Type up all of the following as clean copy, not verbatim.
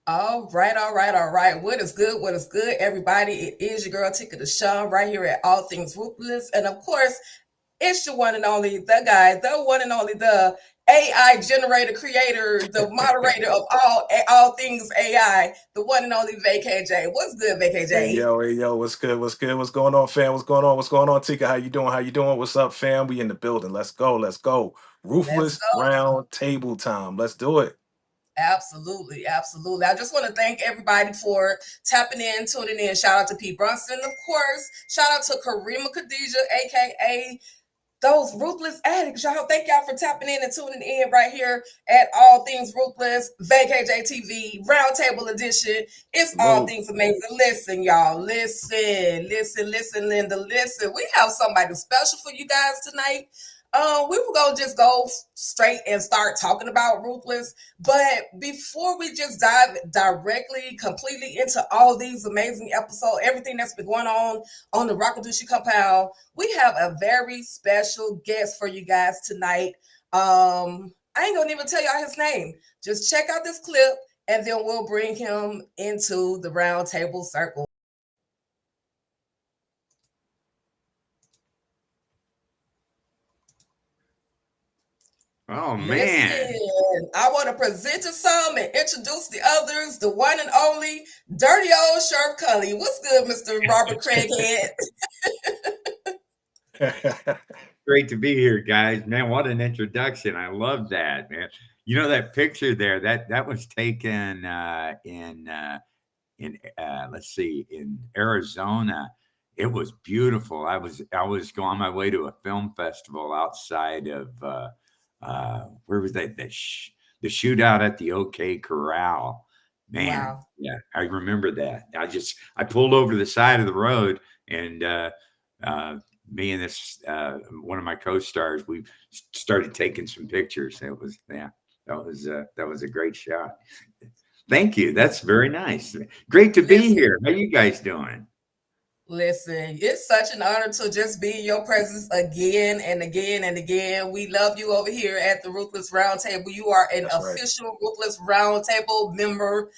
All right, all right, all right. What is good? What is good, everybody? It is your girl Tika Deshawn right here at All Things Ruthless. And of course, it's your one and only, the guy, the one and only, the AI generator creator, the moderator of all things AI, the one and only VACAY-J. What's good, VACAY-J? Hey yo, what's good? What's good? What's going on, fam? What's going on? What's going on, Tika? How you doing? How you doing? What's up, fam? We in the building. Let's go. Let's go. Let's Ruthless go. round table time. Let's do it. Absolutely, absolutely. I just want to thank everybody for tapping in, tuning in. Shout out to Pete Brunson, of course. Shout out to Karima Khadija, aka those ruthless addicts. Y'all, thank y'all for tapping in and tuning in right here at All Things Ruthless, VACAY-JTV, Roundtable Edition. It's all Salute. things amazing. Listen, y'all, listen, Linda, listen. We have somebody special for you guys tonight. We were gonna just go straight and start talking about Ruthless, but before we just dive directly, completely into all these amazing episodes, everything that's been going on the Rockadushi compound, we have a very special guest for you guys tonight. I ain't gonna even tell y'all his name. Just check out this clip, and then we'll bring him into the round table circle. Oh man. Listen, I want to present to some and introduce the others, the one and only dirty old Sheriff Cully. What's good, Mr. Robert Craighead? Great to be here, guys. Man, what an introduction. I love that, man. You know that picture there, that was taken in let's see, in Arizona. It was beautiful. I was going on my way to a film festival outside of where was that? The shootout at the OK Corral. Man, Wow. yeah, I remember that. I pulled over to the side of the road and uh, me and this one of my co-stars, we started taking some pictures. It was yeah, that was a great shot. Thank you. That's very nice. Great to be Listen, here. How you guys doing? Listen, it's such an honor to just be in your presence again and again and again. We love you over here at the Ruthless Roundtable. You are an That's right. official Ruthless Roundtable member.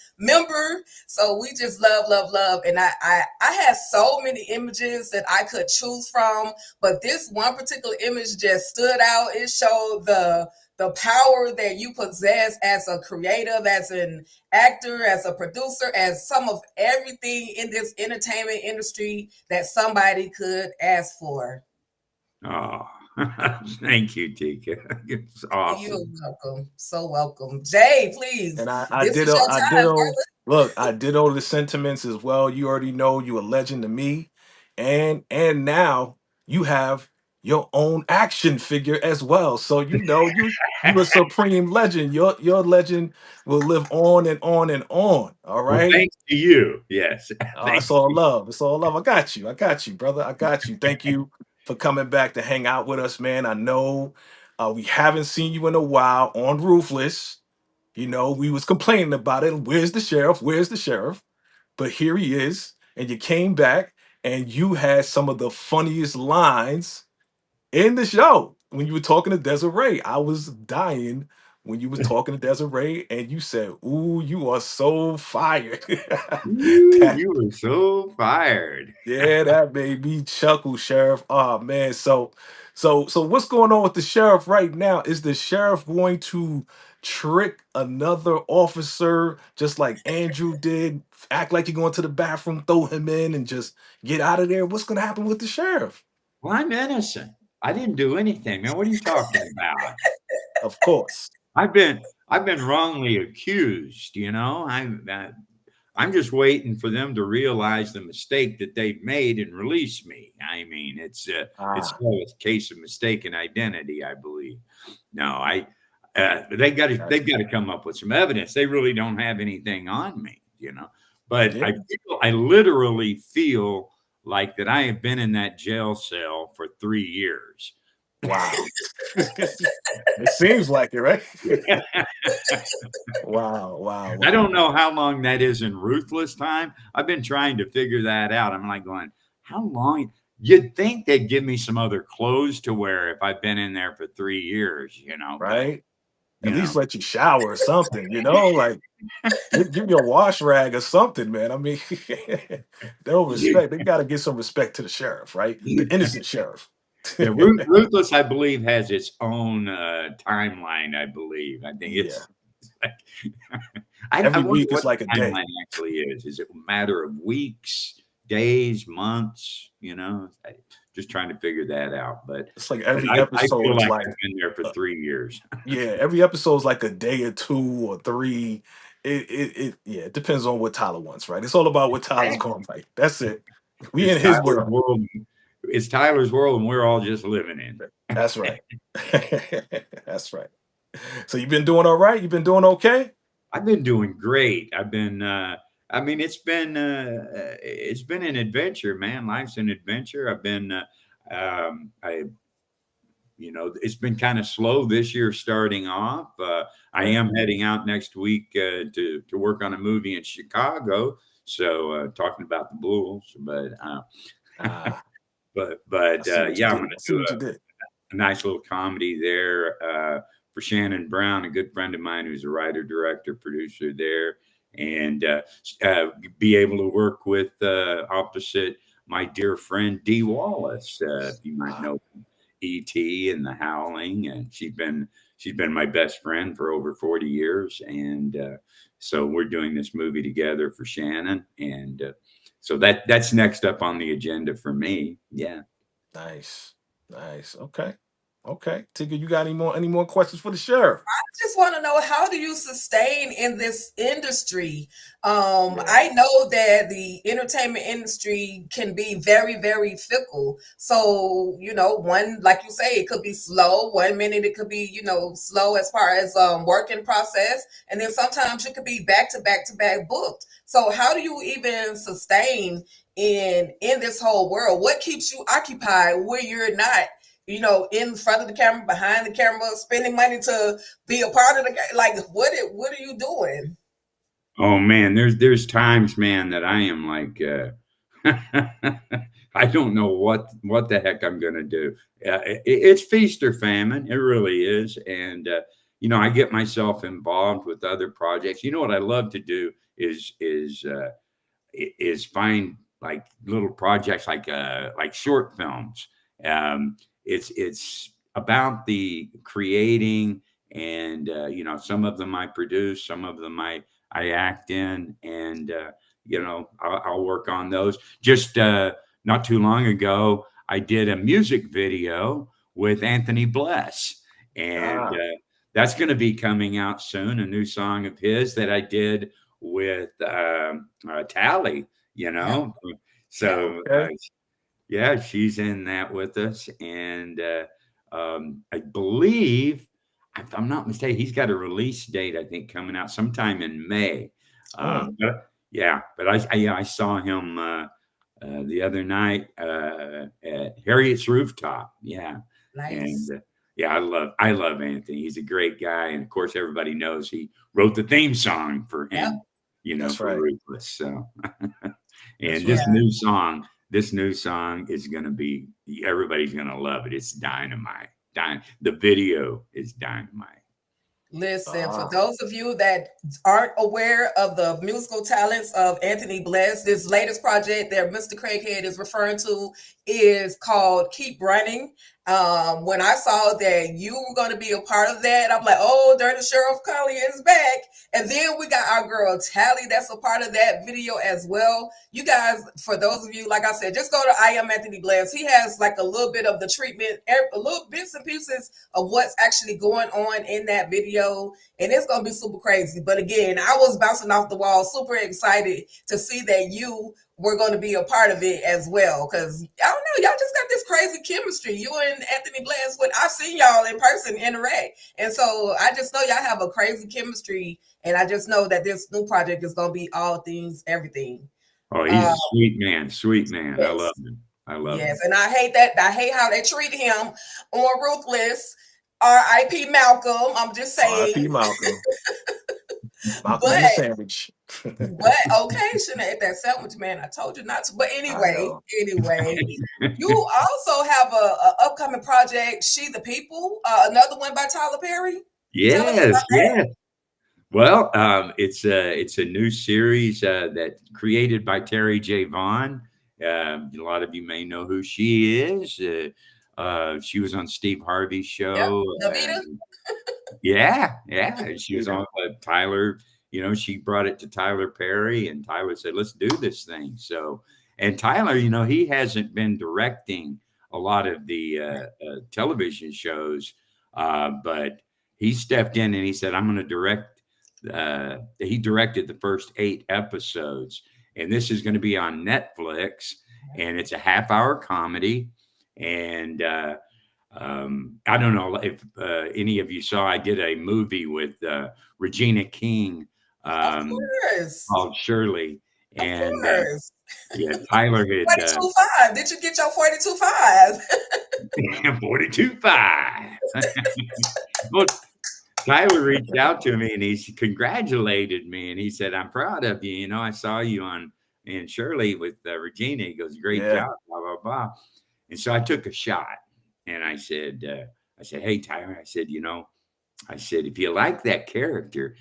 So we just love. And I had so many images that I could choose from, but this one particular image just stood out. It showed the power that you possess as a creative, as an actor, as a producer, as some of everything in this entertainment industry that somebody could ask for. Oh, thank you, Tika. It's You're awesome. welcome. So welcome. Jay, please. And This is your I time, ditto. brother. Look, I ditto the sentiments as well. You already know you a legend to me, and now you have your own action figure as well. So you a supreme legend. Your legend will live on and on and on. All Well, right. thanks to you. Yes. It's Thank all you. love. It's all love. I got you. I got you, brother. I got you. Thank you for coming back to hang out with us, man. I know we haven't seen you in a while on Ruthless. We was complaining about it. Where's the sheriff? Where's the sheriff? But here he is, and you came back, and you had some of the funniest lines in the show when you were talking to Desiree. I was dying when you was talking to Desiree, and you said, "Ooh, you are so fired." Ooh, that you were so fired. Yeah, that made me chuckle, Sheriff. Oh man, so what's going on with the sheriff right now? Is the sheriff going to trick another officer just like Andrew did? Act like you're going to the bathroom, throw him in, and just get out of there? What's going to happen with the sheriff? Well, I'm innocent. I didn't do anything, man. What are you talking about? Of course. I've been wrongly accused. I'm just waiting for them to realize the mistake that they've made and release me. I mean, it's Ah, still a case of mistaken identity, I believe. No, I gotcha. they've got to come up with some evidence. They really don't have anything on me. But Yeah. I literally feel like that I have been in that jail cell for 3 years. Wow. It seems like it, right? Wow, wow, I wow. don't know how long that is in ruthless time. I've been trying to figure that out. I'm like going, how long? You'd think they'd give me some other clothes to wear if I've been in there for 3 years, but Right? At least let you shower or something, like give you a wash rag or something, man. I mean, they don't respect. They got to give some respect to the sheriff, right? The innocent sheriff. Yeah, Ruthless, I believe, has its own timeline. I believe. I think it's. I Every wonder week what is like the a day. timeline actually is. Is it a matter of weeks, days, months? Just trying to figure that out. But it's like every I episode feel is like like I've been there for 3 years. yeah, every episode is like a day or 2 or 3. It depends on what Tyler wants, right? It's all about what Tyler's going right. That's it. We in his world. It's Tyler's world, and we're all just living in it. That's right. That's right. So you've been doing all right? You've been doing okay? I've been doing great. I've been it's been an adventure, man. Life's an adventure. I've been it's been kind of slow this year starting off. I am heading out next week to work on a movie in Chicago. So talking about the Bulls, but yeah, I'm going to do a nice little comedy there for Shannon Brown, a good friend of mine who's a writer, director, producer there, and be able to work with opposite my dear friend Dee Wallace. You might know E.T. and The Howling, and she's been my best friend for over 40 years, and so we're doing this movie together for Shannon, and so that's next up on the agenda for me. Yeah. Nice. Okay. Tigger, you got any more questions for the sheriff? I just want to know, how do you sustain in this industry? I know that the entertainment industry can be very, very fickle. So, one, like you say, it could be slow. 1 minute it could be, slow as far as working process. And then sometimes it could be back to back booked. So how do you even sustain in this whole world? What keeps you occupied where you're not, in front of the camera, behind the camera, spending money to be a part of the game? Like, what are you doing? Oh man, there's times, man, that I am like, I don't know what the heck I'm gonna do. It's feast or famine. It really is, and I get myself involved with other projects. What I love to do is find like little projects, like short films. It's about the creating, and some of them I produce, some of them I act in, and I'll work on those. Just not too long ago, I did a music video with Anthony Bless, and that's going to be coming out soon. A new song of his that I did with Tally. So. Yeah, she's in that with us, and I believe, if I'm not mistaken, he's got a release date, I think, coming out sometime in May. But I saw him the other night at Harriet's Rooftop. Yeah, nice. And I love Anthony. He's a great guy, and of course, everybody knows he wrote the theme song for him. For Ruthless. So, and this new song is going to be, everybody's going to love it. It's dynamite. The video is dynamite. Listen, for those of you that aren't aware of the musical talents of Anthony Bless, this latest project that Mr. Craighead is referring to is called Keep Running. When I saw that you were going to be a part of that, I'm like, oh, Dirty Sheriff Cully is back. And then we got our girl Tally that's a part of that video as well. You guys, for those of you, like I said, just go to I Am Anthony Bless. He has like a little bit of the treatment, a little bits and pieces of what's actually going on in that video. And it's going to be super crazy. But again, I was bouncing off the wall, super excited to see that you were going to be a part of it as well. Because I don't know, y'all just got this crazy chemistry. You and Anthony Bless, I've seen y'all in person interact. And so I just know y'all have a crazy chemistry. And I just know that this new project is going to be all things, everything. Oh, he's a sweet man. Yes. I love him. Yes, and I hate that. I hate how they treat him on Ruthless. R.I.P. Malcolm. I'm just saying. R.I.P. Malcolm. Malcolm and the sandwich. But okay, shouldn't have ate that sandwich, man. I told you not to. But anyway, you also have a upcoming project, She the People, another one by Tyler Perry. Tell us about Yes, that. yes. Well, it's a new series that created by Terry J. Vaughn. A lot of you may know who she is. She was on Steve Harvey's Yep. show. Davita. Yeah, yeah. She was Yeah. on Tyler. She brought it to Tyler Perry, and Tyler said, "Let's do this thing." So, and Tyler, he hasn't been directing a lot of the television shows, but he stepped in and he said, "I'm going to direct." He directed the first 8 episodes, and this is going to be on Netflix, and it's a half-hour comedy, and I don't know if any of you saw. I did a movie with Regina King Of um, course. called Shirley, Of and course. yeah, Tyler had 42.5. Did you get your 42.5? 42.5. Well, Tyler reached out to me and he congratulated me and he said, "I'm proud of you. I saw you on in Shirley with Regina." He goes, "Great Yeah. job, blah blah blah." And so I took a shot and I said, "Hey Tyler," I said, I said, "if you like that character,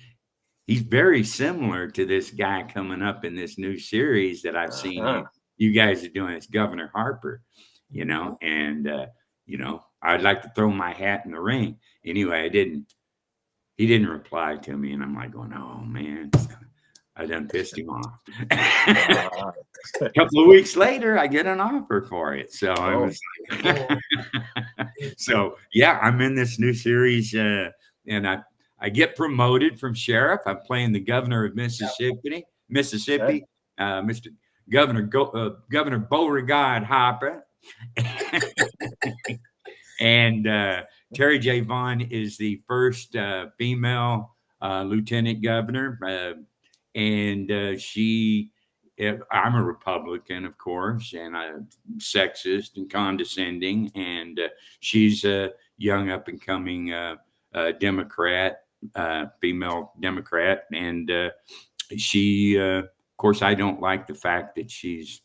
he's very similar to this guy coming up in this new series that I've seen Uh-huh. you guys are doing. It's Governor Harper, and I'd like to throw my hat in the ring." Anyway, he didn't reply to me, and I'm like going, "Oh man, I done pissed him off." Uh, A couple of weeks later, I get an offer for it. So I oh, was Oh, so yeah, I'm in this new series, and I get promoted from sheriff. I'm playing the governor of Mississippi, okay. Mr. Governor Beauregard Harper, and Terry J. Vaughn is the first female lieutenant governor, and I'm a Republican, of course, and I'm sexist and condescending, and she's a young up and coming Democrat, female Democrat, and she, of course, I don't like the fact that she's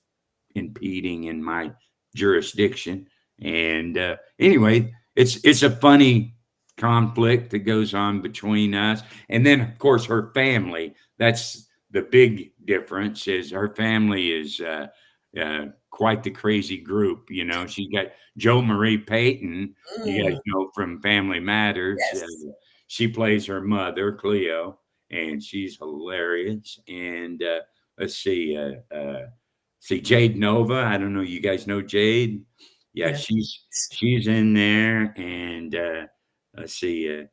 impeding in my jurisdiction. And anyway, it's a funny conflict that goes on between us, and then of course her family. That's the big difference. Is her family is quite the crazy group. She got Joe Marie Payton. You guys mm, know from Family Matters. yes. She plays her mother, Cleo, and she's hilarious. And let's see Jade Nova. I don't know. You guys know Jade? Yeah, Yes. she's in there, and let's see,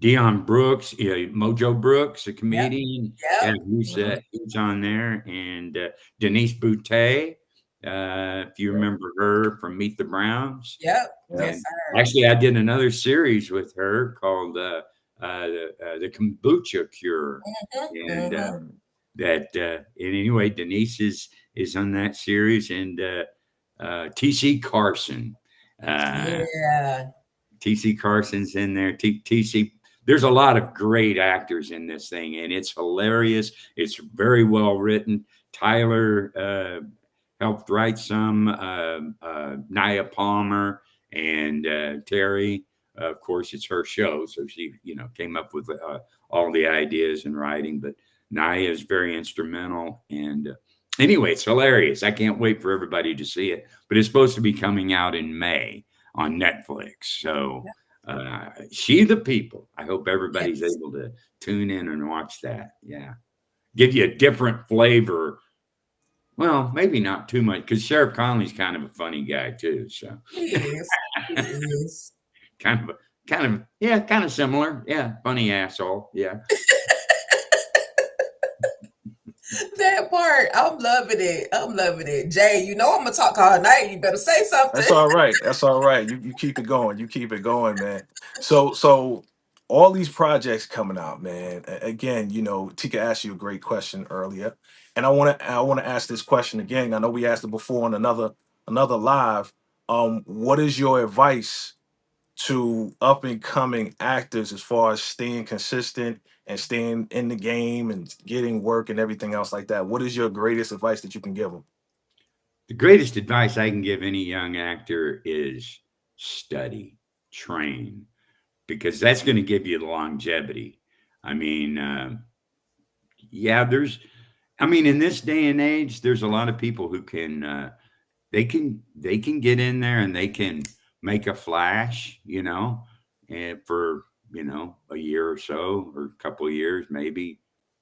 Dion Brooks, Mojo Brooks, a Yep. comedian. Yeah, Yep. Mhm. he's on there, and Denise Boutte. If you Mhm. remember her from Meet the Browns, Yep. Yeah. Yes, and sir. actually, I did another series with her called the Kombucha Cure, and Mm-hmm. Mm. that and anyway, Denise is on that series, and TC Carson. Uh, Yeah. TC Carson's in there. TC, there's a lot of great actors in this thing, and it's hilarious. It's very well written. Tyler helped write some. Nia Palmer and Terry. Of course, it's her show, so she, came up with all the ideas and writing. But Nia is very instrumental, and anyway, it's hilarious. I can't wait for everybody to see it. But it's supposed to be coming out in May on Netflix. So, She the People. I hope everybody's Yes. able to tune in and watch that. Yeah, give you a different flavor. Well, maybe not too much because Sheriff Conley's kind of a funny guy too. So He is. He is. yeah, kind of similar. Yeah, funny asshole. Yeah. That part. I'm loving it. I'm loving it. Jay, I'm gonna talk all night. You better say something. That's all right. That's all right. You keep it going. You keep it going, man. So all these projects coming out, man. Again, Tika asked you a great question earlier, and I want to ask this question again. I know we asked it before on another live. What is your advice to up and coming actors as far as staying consistent and staying in the game and getting work and everything else like that? What is your greatest advice that you can give them? The greatest advice I can give any young actor is study, train, because that's going to give you the longevity. I mean, yeah, in this day and age, there's a lot of people who can, they can get in there and they can make a flash, and for, a year or so, or a couple of years, maybe.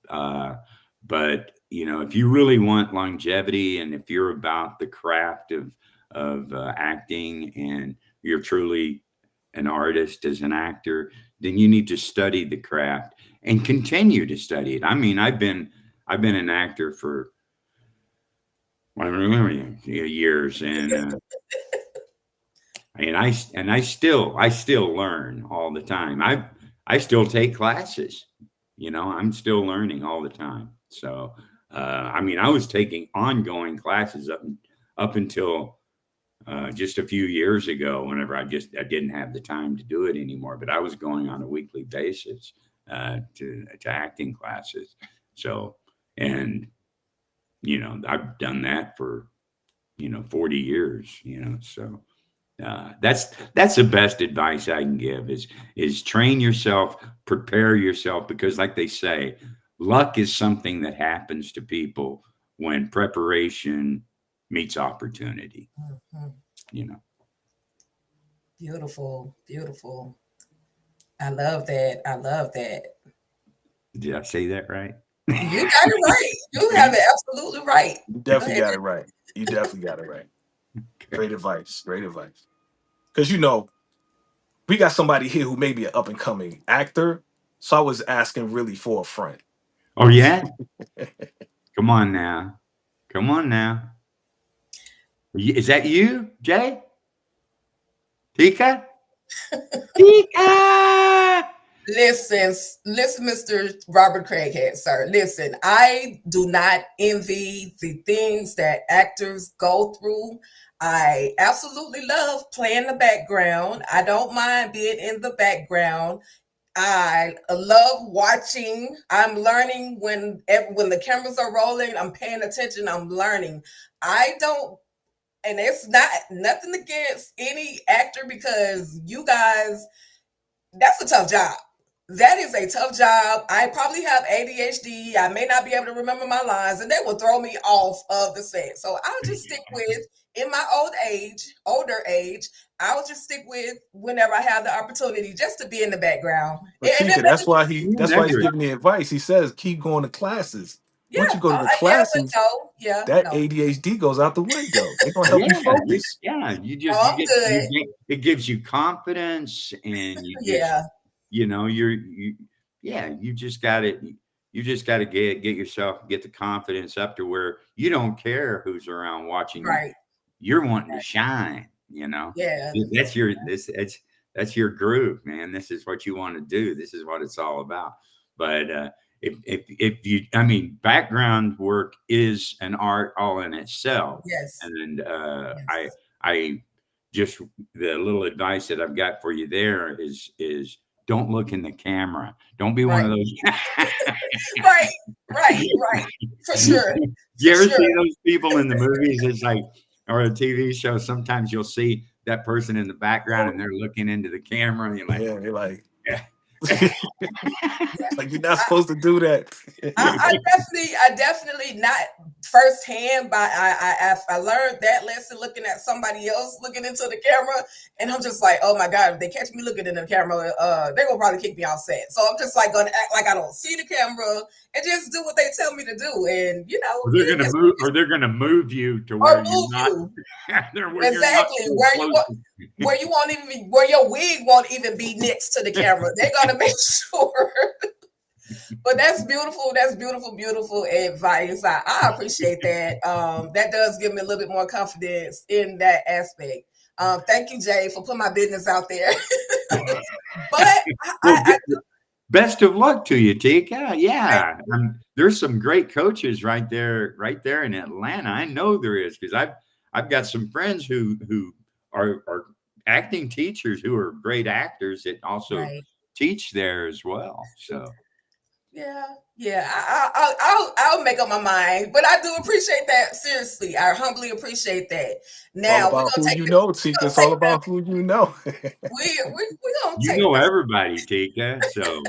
But, if you really want longevity, and if you're about the craft of acting, and you're truly an artist as an actor, then you need to study the craft and continue to study it. I mean, I've been an actor for years, and I still learn all the time. I still take classes. I'm still learning all the time. So, I was taking ongoing classes up until just a few years ago, whenever I didn't have the time to do it anymore. But I was going on a weekly basis to acting classes. So, and I've done that for 40 years. So. That's the best advice I can give is train yourself, prepare yourself, because like they say, luck is something that happens to people when preparation meets opportunity. Beautiful, beautiful. I love that. Did I say that right? You got it right. You have it absolutely right. You definitely got it right. You definitely got it right. Okay. Great advice. Because we got somebody here who may be an up and coming actor, so I was asking really for a friend. Oh yeah. Come on now. Is that you, Jay? Tika? Tika! Listen, Mr. Robert Craighead, sir. Listen, I do not envy the things that actors go through. I absolutely love playing the background. I don't mind being in the background. I love watching. I'm learning when the cameras are rolling. I'm paying attention. I'm learning. And it's not nothing against any actor, because you guys, that's a tough job. That is a tough job. I probably have ADHD. I may not be able to remember my lines, and they will throw me off of the set. So I'll just stick with, in my older age, I'll just stick with whenever I have the opportunity just to be in the background. But Tika, that's why he's giving me advice. He says keep going to classes. Yeah, once you go to the classes, that no. ADHD goes out the window. They're gonna help you focus. Yeah, it gives you confidence, and you just got it. You just got to get the confidence up to where you don't care who's around watching. Right. You're wanting to shine. Yeah. That's your groove, man. This is what you want to do. This is what it's all about. But if you, background work is an art all in itself. Yes. And I just, the little advice that I've got for you there is don't look in the camera. Don't be one of those. right. For sure. You ever see those people in the movies? It's like, or a TV show. Sometimes you'll see that person in the background and they're looking into the camera. And you're like, like, you're not supposed to do that. I definitely not firsthand, but I learned that lesson looking at somebody else looking into the camera, and I'm just like, oh my God, if they catch me looking in the camera, they're gonna probably kick me off set. So I'm just like gonna act like I don't see the camera and just do what they tell me to do, and they're gonna move you to where you're not. Exactly, where you won't even where your wig won't even be next to the camera. They're gonna make sure. But that's beautiful. That's beautiful advice. I appreciate that. That does give me a little bit more confidence in that aspect. Thank you, Jay, for putting my business out there. But best of luck to you, Tika. Yeah, there's some great coaches right there in Atlanta. I know there is, because I've got some friends who are acting teachers who are great actors that also teach there as well. So Yeah. I'll make up my mind, but I do appreciate that. Seriously, I humbly appreciate that. It's all Now we're about gonna who take you it. know, We're Tika. gonna It's all take this. about who you know. We're gonna You take know this. everybody, Tika. So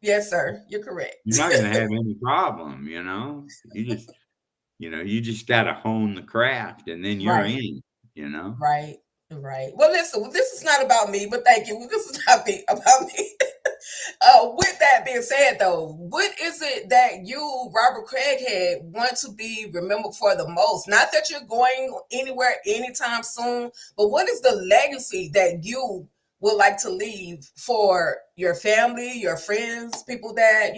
Yes, sir. You're correct. you're not going to have any problem. You just got to hone the craft, and then you're Right. in. You know. Right. Right. Well, listen. This is not about me, but thank you. This is not about me. With that being said, though, what is it that you, Robert Craighead, want to be remembered for the most? Not that you're going anywhere anytime soon, but what is the legacy that you would like to leave for your family, your friends, people that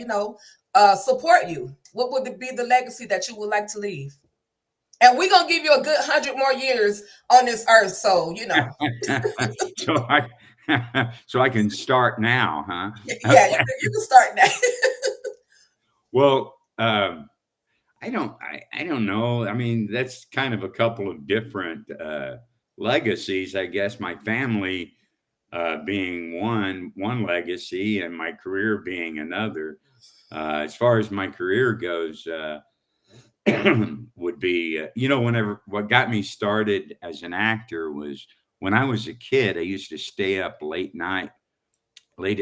support you? What would it be the legacy that you would like to leave? And we're gonna give you a good 100 more years on this earth, so so I can start now, huh? yeah, Okay. you can start now. Well, I don't know. I mean, that's kind of a couple of different legacies, I guess. My family being one legacy, and my career being another. As far as my career goes, would be whenever what got me started as an actor was when I was a kid. I used to stay up late at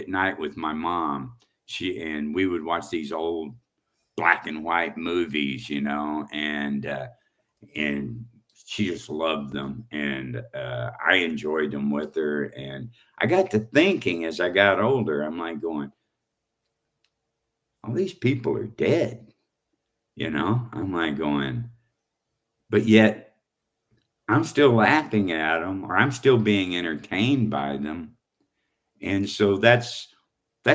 night with my mom. And we would watch these old black and white movies, and she just loved them, and I enjoyed them with her. And I got to thinking as I got older, I'm like going, all these people are dead, I'm like going, but yet I'm still laughing at them, or I'm still being entertained by them. And so that's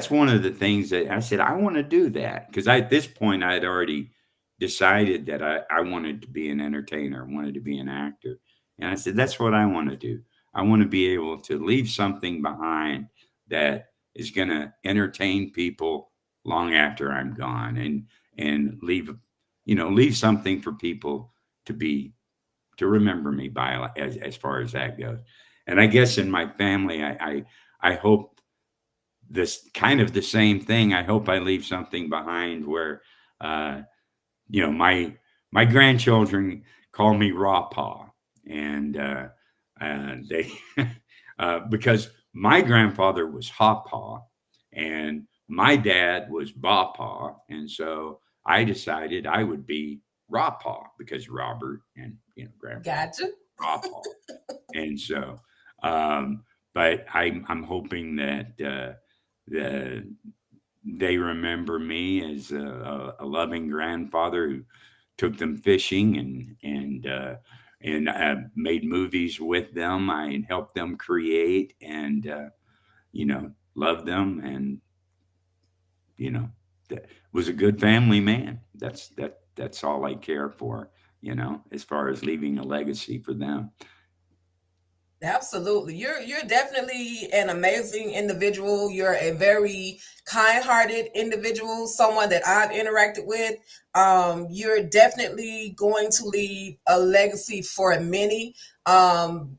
one of the things that I said I want to do, that because at this point I had already decided that I wanted to be an entertainer, wanted to be an actor. And I said, that's what I want to do. I want to be able to leave something behind that is going to entertain people long after I'm gone, and leave something for people to remember me by, as far as that goes. And I guess in my family, I hope this kind of the same thing. I hope I leave something behind where, uh, my grandchildren call me Raw Paw, and they because my grandfather was Haw Paw, and my dad was Baw Paw, and so I decided I would be Raw Paw because Robert and grandfather Gotcha. Raw Paw, and so but I'm hoping that the they remember me as a loving grandfather who took them fishing, and made movies with them. I helped them create, and loved them, and that was a good family man. That's all I care for, as far as leaving a legacy for them. Absolutely. You're definitely an amazing individual. You're a very kind-hearted individual, someone that I've interacted with. You're definitely going to leave a legacy for many.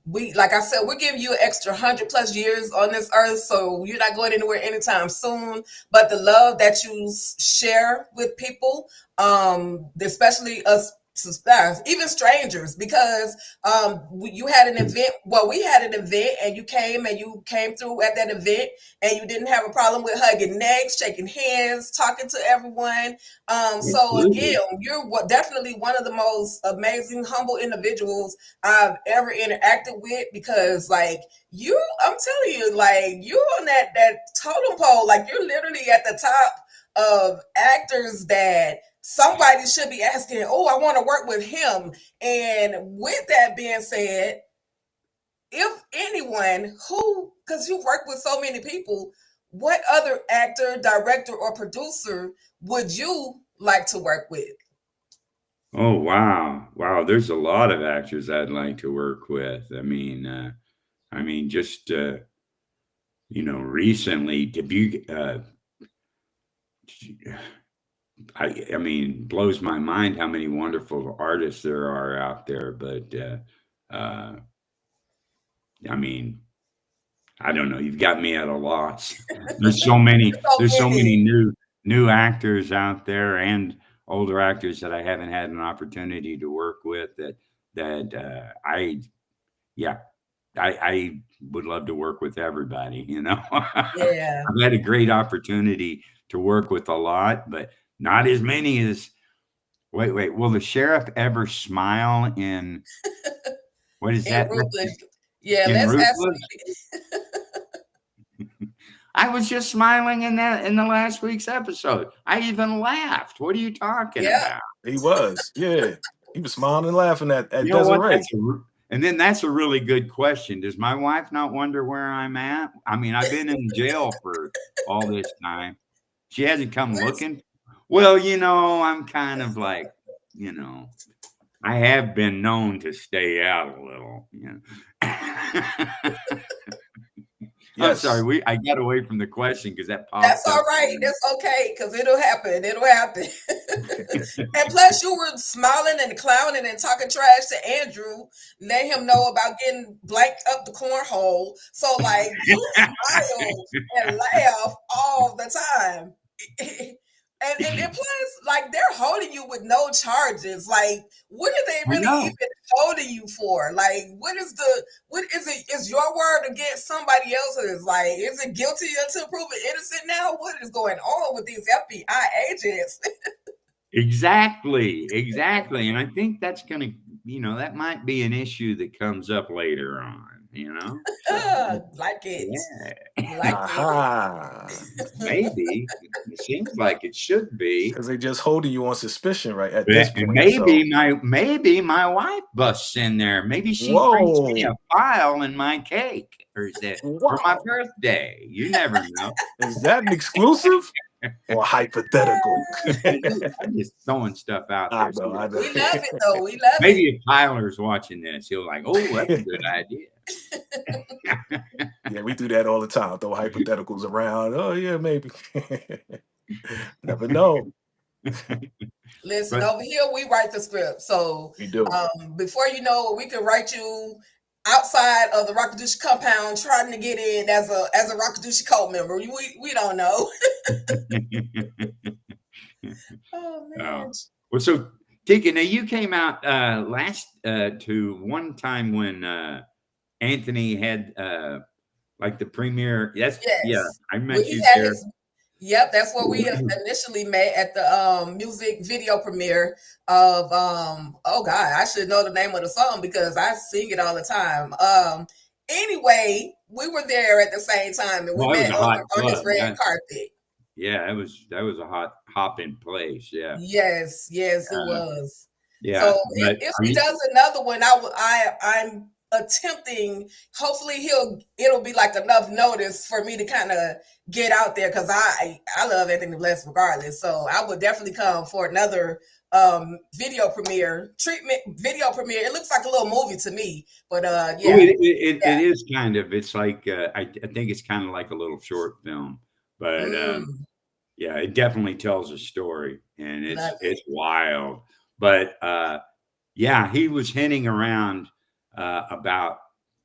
We, like I said, we're giving you an extra 100 plus years on this earth, so you're not going anywhere anytime soon. But the love that you share with people, especially us, even strangers, because you had an event. Well, we had an event, and you came through at that event, and you didn't have a problem with hugging necks, shaking hands, talking to everyone. So again, Absolutely. you're definitely one of the most amazing, humble individuals I've ever interacted with, because like I'm telling you, like you're on that totem pole, like you're literally at the top of actors that somebody should be asking, oh, I want to work with him. And with that being said, if anyone because you work with so many people, what other actor, director, or producer would you like to work with? Oh, wow, there's a lot of actors I'd like to work with. Just recently, I mean, blows my mind how many wonderful artists there are out there. But I mean, I don't know. You've got me at a loss. There's so many. So There's so many. many new actors out there and older actors that I haven't had an opportunity to work with. I would love to work with everybody. You know, Yeah. I've had a great opportunity to work with a lot, but not as many as. Wait. Will the sheriff ever smile in? What is In that? Ruthless. Yeah, In let's Ruthless? actually. I was just smiling in the last week's episode. I even laughed. What are you talking Yeah. about? He was, yeah. He was smiling and laughing at You know what? Desiree. That's a really good question. Does my wife not wonder where I'm at? I mean, I've been in jail for all this time. She hasn't come looking. Well, I'm kind of like, I have been known to stay out a little. I'm Yes. sorry. I got away from the question because that That's popped all up. right. That's okay, because it'll happen. It'll happen. And plus, you were smiling and clowning and talking trash to Andrew, let him know about getting blanked up the cornhole. So, like, you smile and laugh all the time. And plus, like, they're holding you with no charges. Like, what are they I really know. even holding you for? Like, what is it? Is your word against somebody else's? Like, is it guilty until proven innocent now? What is going on with these FBI agents? Exactly. And I think that's going to, that might be an issue that comes up later on, So, Like it. yeah, Like it. Aha. maybe it seems like it should be. Because they just holding you on suspicion right at this And point. So. maybe my wife busts in there. Maybe she brings me a Whoa. file in my cake or is it for my Wow. birthday. You never know. Is that an exclusive or hypothetical? I'm just throwing stuff out there. I know. We love it, though. We love Maybe it. if Tyler's watching this, he'll like, oh, that's a good idea. Yeah, we do that all the time. Throw hypotheticals around. Oh, yeah, maybe. Never know. Listen, over here, we write the script. So We do. before you know it, we can write you outside of the Rockadoochie compound trying to get in as a Rockadoochie cult member. We don't know. Oh, man. Well, so Tika, now you came out last to one time when Anthony had like the premiere. Yes. Yeah, I met Well, you there. Yep, that's where we initially met at the music video premiere of oh God, I should know the name of the song because I sing it all the time. Anyway, we were there at the same time and we met on this red carpet. Yeah, that was a hot hopping place. Yeah. Yes, it was. Yeah. So if he does another one, I'm attempting. Hopefully, it'll be like enough notice for me to kind of get out there because I love Anthony Bless regardless. So I would definitely come for another video premiere. It looks like a little movie to me, but yeah, it is kind of. It's like I think it's kind of like a little short film, but yeah, it definitely tells a story, and it's wild. But yeah, he was hinting around about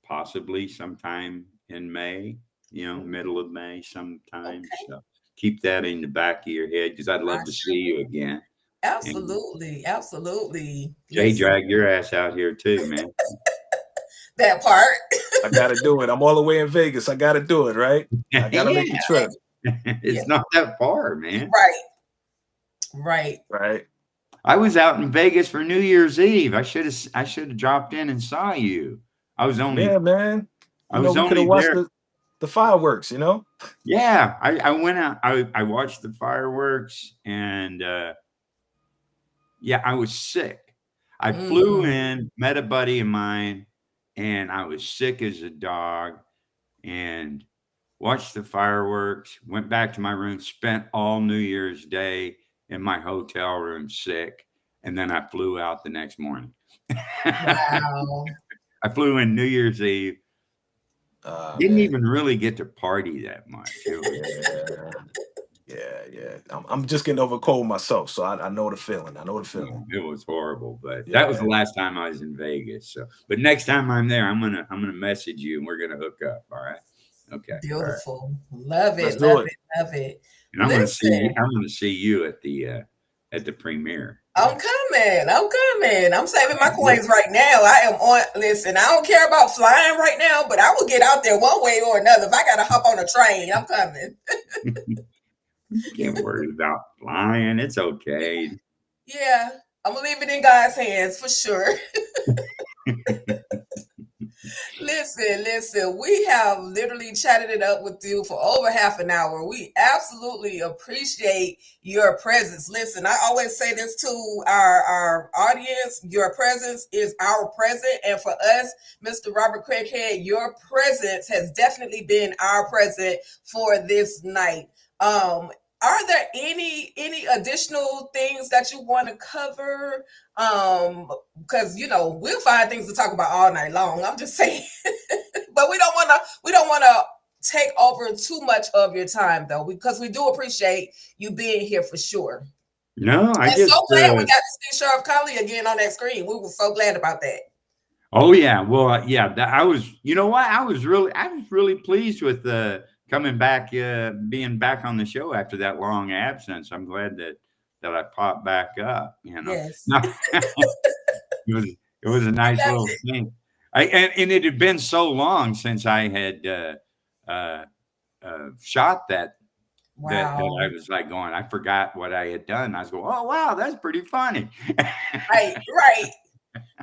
possibly sometime in May, middle of May sometime. Okay. So keep that in the back of your head because I'd love to see you again. Absolutely. Jay, drag your ass out here too, man. That part. I got to do it. I'm all the way in Vegas. I got to do it, right? I got to make the trip. It's not that far, man. Right. I was out in Vegas for New Year's Eve. I should have dropped in and saw you. I was only man. I was only there. The fireworks, Yeah, I went out. I watched the fireworks, and yeah, I was sick. I flew in, met a buddy of mine, and I was sick as a dog. And watched the fireworks. Went back to my room. Spent all New Year's Day in my hotel room sick, and then I flew out the next morning. Wow. I flew in New Year's Eve. Didn't even really get to party that much. Yeah. I'm just getting over a cold myself, so I know the feeling. It was horrible, but that was the last time I was in Vegas. So, but next time I'm there, I'm gonna message you and we're gonna hook up. All right. Okay. Beautiful. Love Let's it. do Love it. it. Love it. And I'm going to see you. Listen, I'm going to see you at the premiere. I'm coming. I'm coming. I'm saving my coins right now. I am on. Listen, I don't care about flying right now, but I will get out there one way or another. If I got to hop on a train, I'm coming. Can't worry about flying. It's okay. Yeah, I'm going to leave it in God's hands for sure. Listen, we have literally chatted it up with you for over half an hour. We absolutely appreciate your presence. Listen, I always say this to our audience, your presence is our present. And for us, Mr. Robert Craighead, your presence has definitely been our present for this night. Are there any additional things that you want to cover? Because we'll find things to talk about all night long. I'm just saying, but we don't want to take over too much of your time though, because we do appreciate you being here for sure. No, I And just so glad we got to see Sheriff Colley again on that screen. We were so glad about that. Oh yeah, well yeah, I was. You know what? I was really pleased with coming back, being back on the show after that long absence. I'm glad that I popped back up. Yes. No, it was a nice little thing. And it had been so long since I had shot that. Wow. That I was like going, I forgot what I had done. I was going, oh wow, that's pretty funny. Right.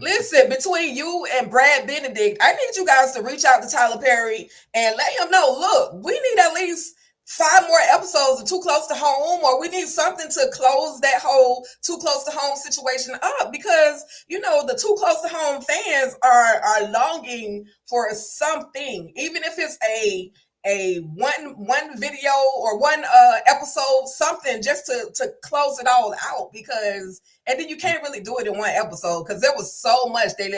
Listen, between you and Brad Benedict, I need you guys to reach out to Tyler Perry and let him know, look, we need at least 5 more episodes of Too Close to Home, or we need something to close that whole Too Close to Home situation up, because the Too Close to Home fans are longing for something, even if it's a one video or one episode, something just to close it all out, and then you can't really do it in one episode because there was so much they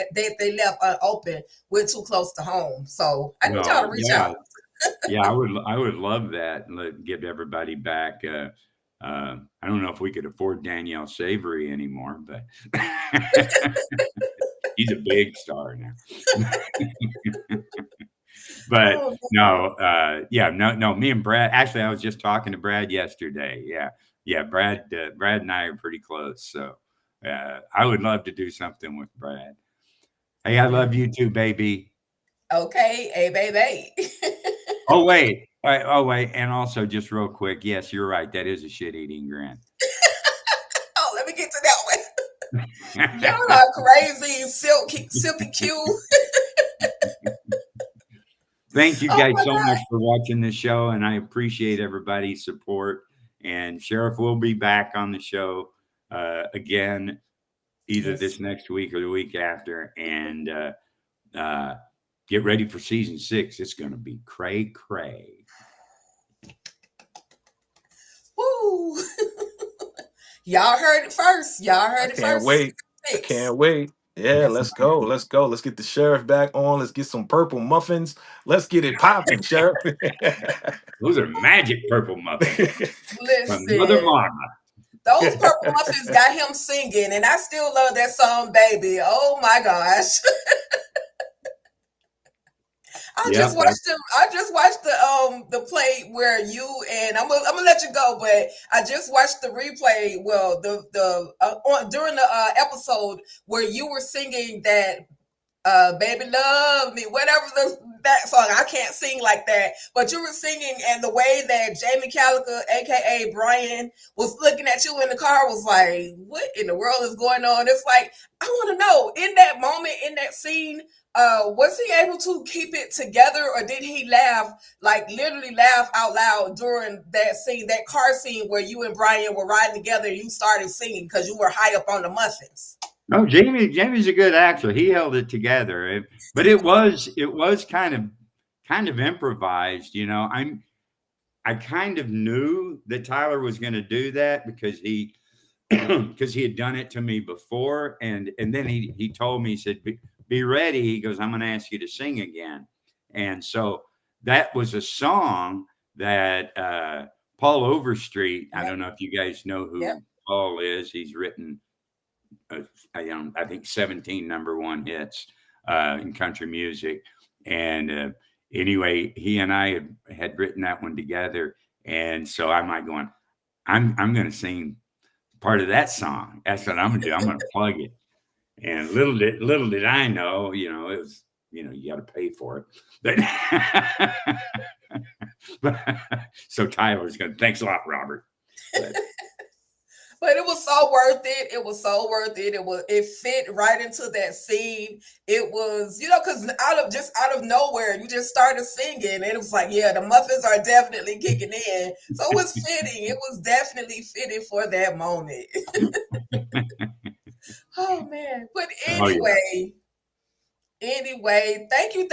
left unopened with Too Close to Home. So I need y'all to reach out. Yeah, I would love that and give everybody back. I don't know if we could afford Danielle Savory anymore, but he's a big star now. But no, me and Brad, actually, I was just talking to Brad yesterday. Yeah. Brad and I are pretty close. So I would love to do something with Brad. Hey, I love you too, baby. Okay. Hey, baby. Oh, wait. And also just real quick. Yes, you're right. That is a shit-eating grin. Oh, let me get to that one. Y'all are crazy, silky Q. Thank you guys so much for watching the show, and I appreciate everybody's support. And Sheriff will be back on the show again, either this next week or the week after. And get ready for season 6. It's going to be cray. Woo! Y'all heard it first. I can't wait. Yeah, let's go. Let's get the Sheriff back on. Let's get some purple muffins. Let's get it popping, Sheriff. Those are magic purple muffins. Listen, Mother Marva. Those purple muffins got him singing, and I still love that song, baby. Oh my gosh. I just watched the play where you and I'm gonna let you go, but I just watched the replay. Well, during the episode where you were singing that "Baby Love Me," whatever that song. I can't sing like that, but you were singing, and the way that Jamie Calica, aka Brian, was looking at you in the car was like, "What in the world is going on?" It's like, I want to know, in that moment, in that scene, was he able to keep it together, or did he literally laugh out loud during that scene, that car scene where you and Brian were riding together and you started singing because you were high up on the muffins? No, Jamie's a good actor. He held it together, but it was kind of improvised. I kind of knew that Tyler was going to do that because he had done it to me before, and then he told me, he said, be ready. He goes, I'm going to ask you to sing again. And so that was a song that Paul Overstreet, I don't know if you guys know who Paul is. He's written, I think 17 #1 hits in country music. And anyway, he and I had written that one together. And so I'm like going, I'm going to sing part of that song. That's what I'm going to do. I'm going to plug it. And little did I know, it was, you got to pay for it. But so Tyler's going, thanks a lot, Robert. But it was so worth it. It was so worth it. It fit right into that scene. It was, because out of nowhere, you just started singing. And it was like, yeah, the muffins are definitely kicking in. So it was fitting. It was definitely fitting for that moment. Oh man. But anyway, thank you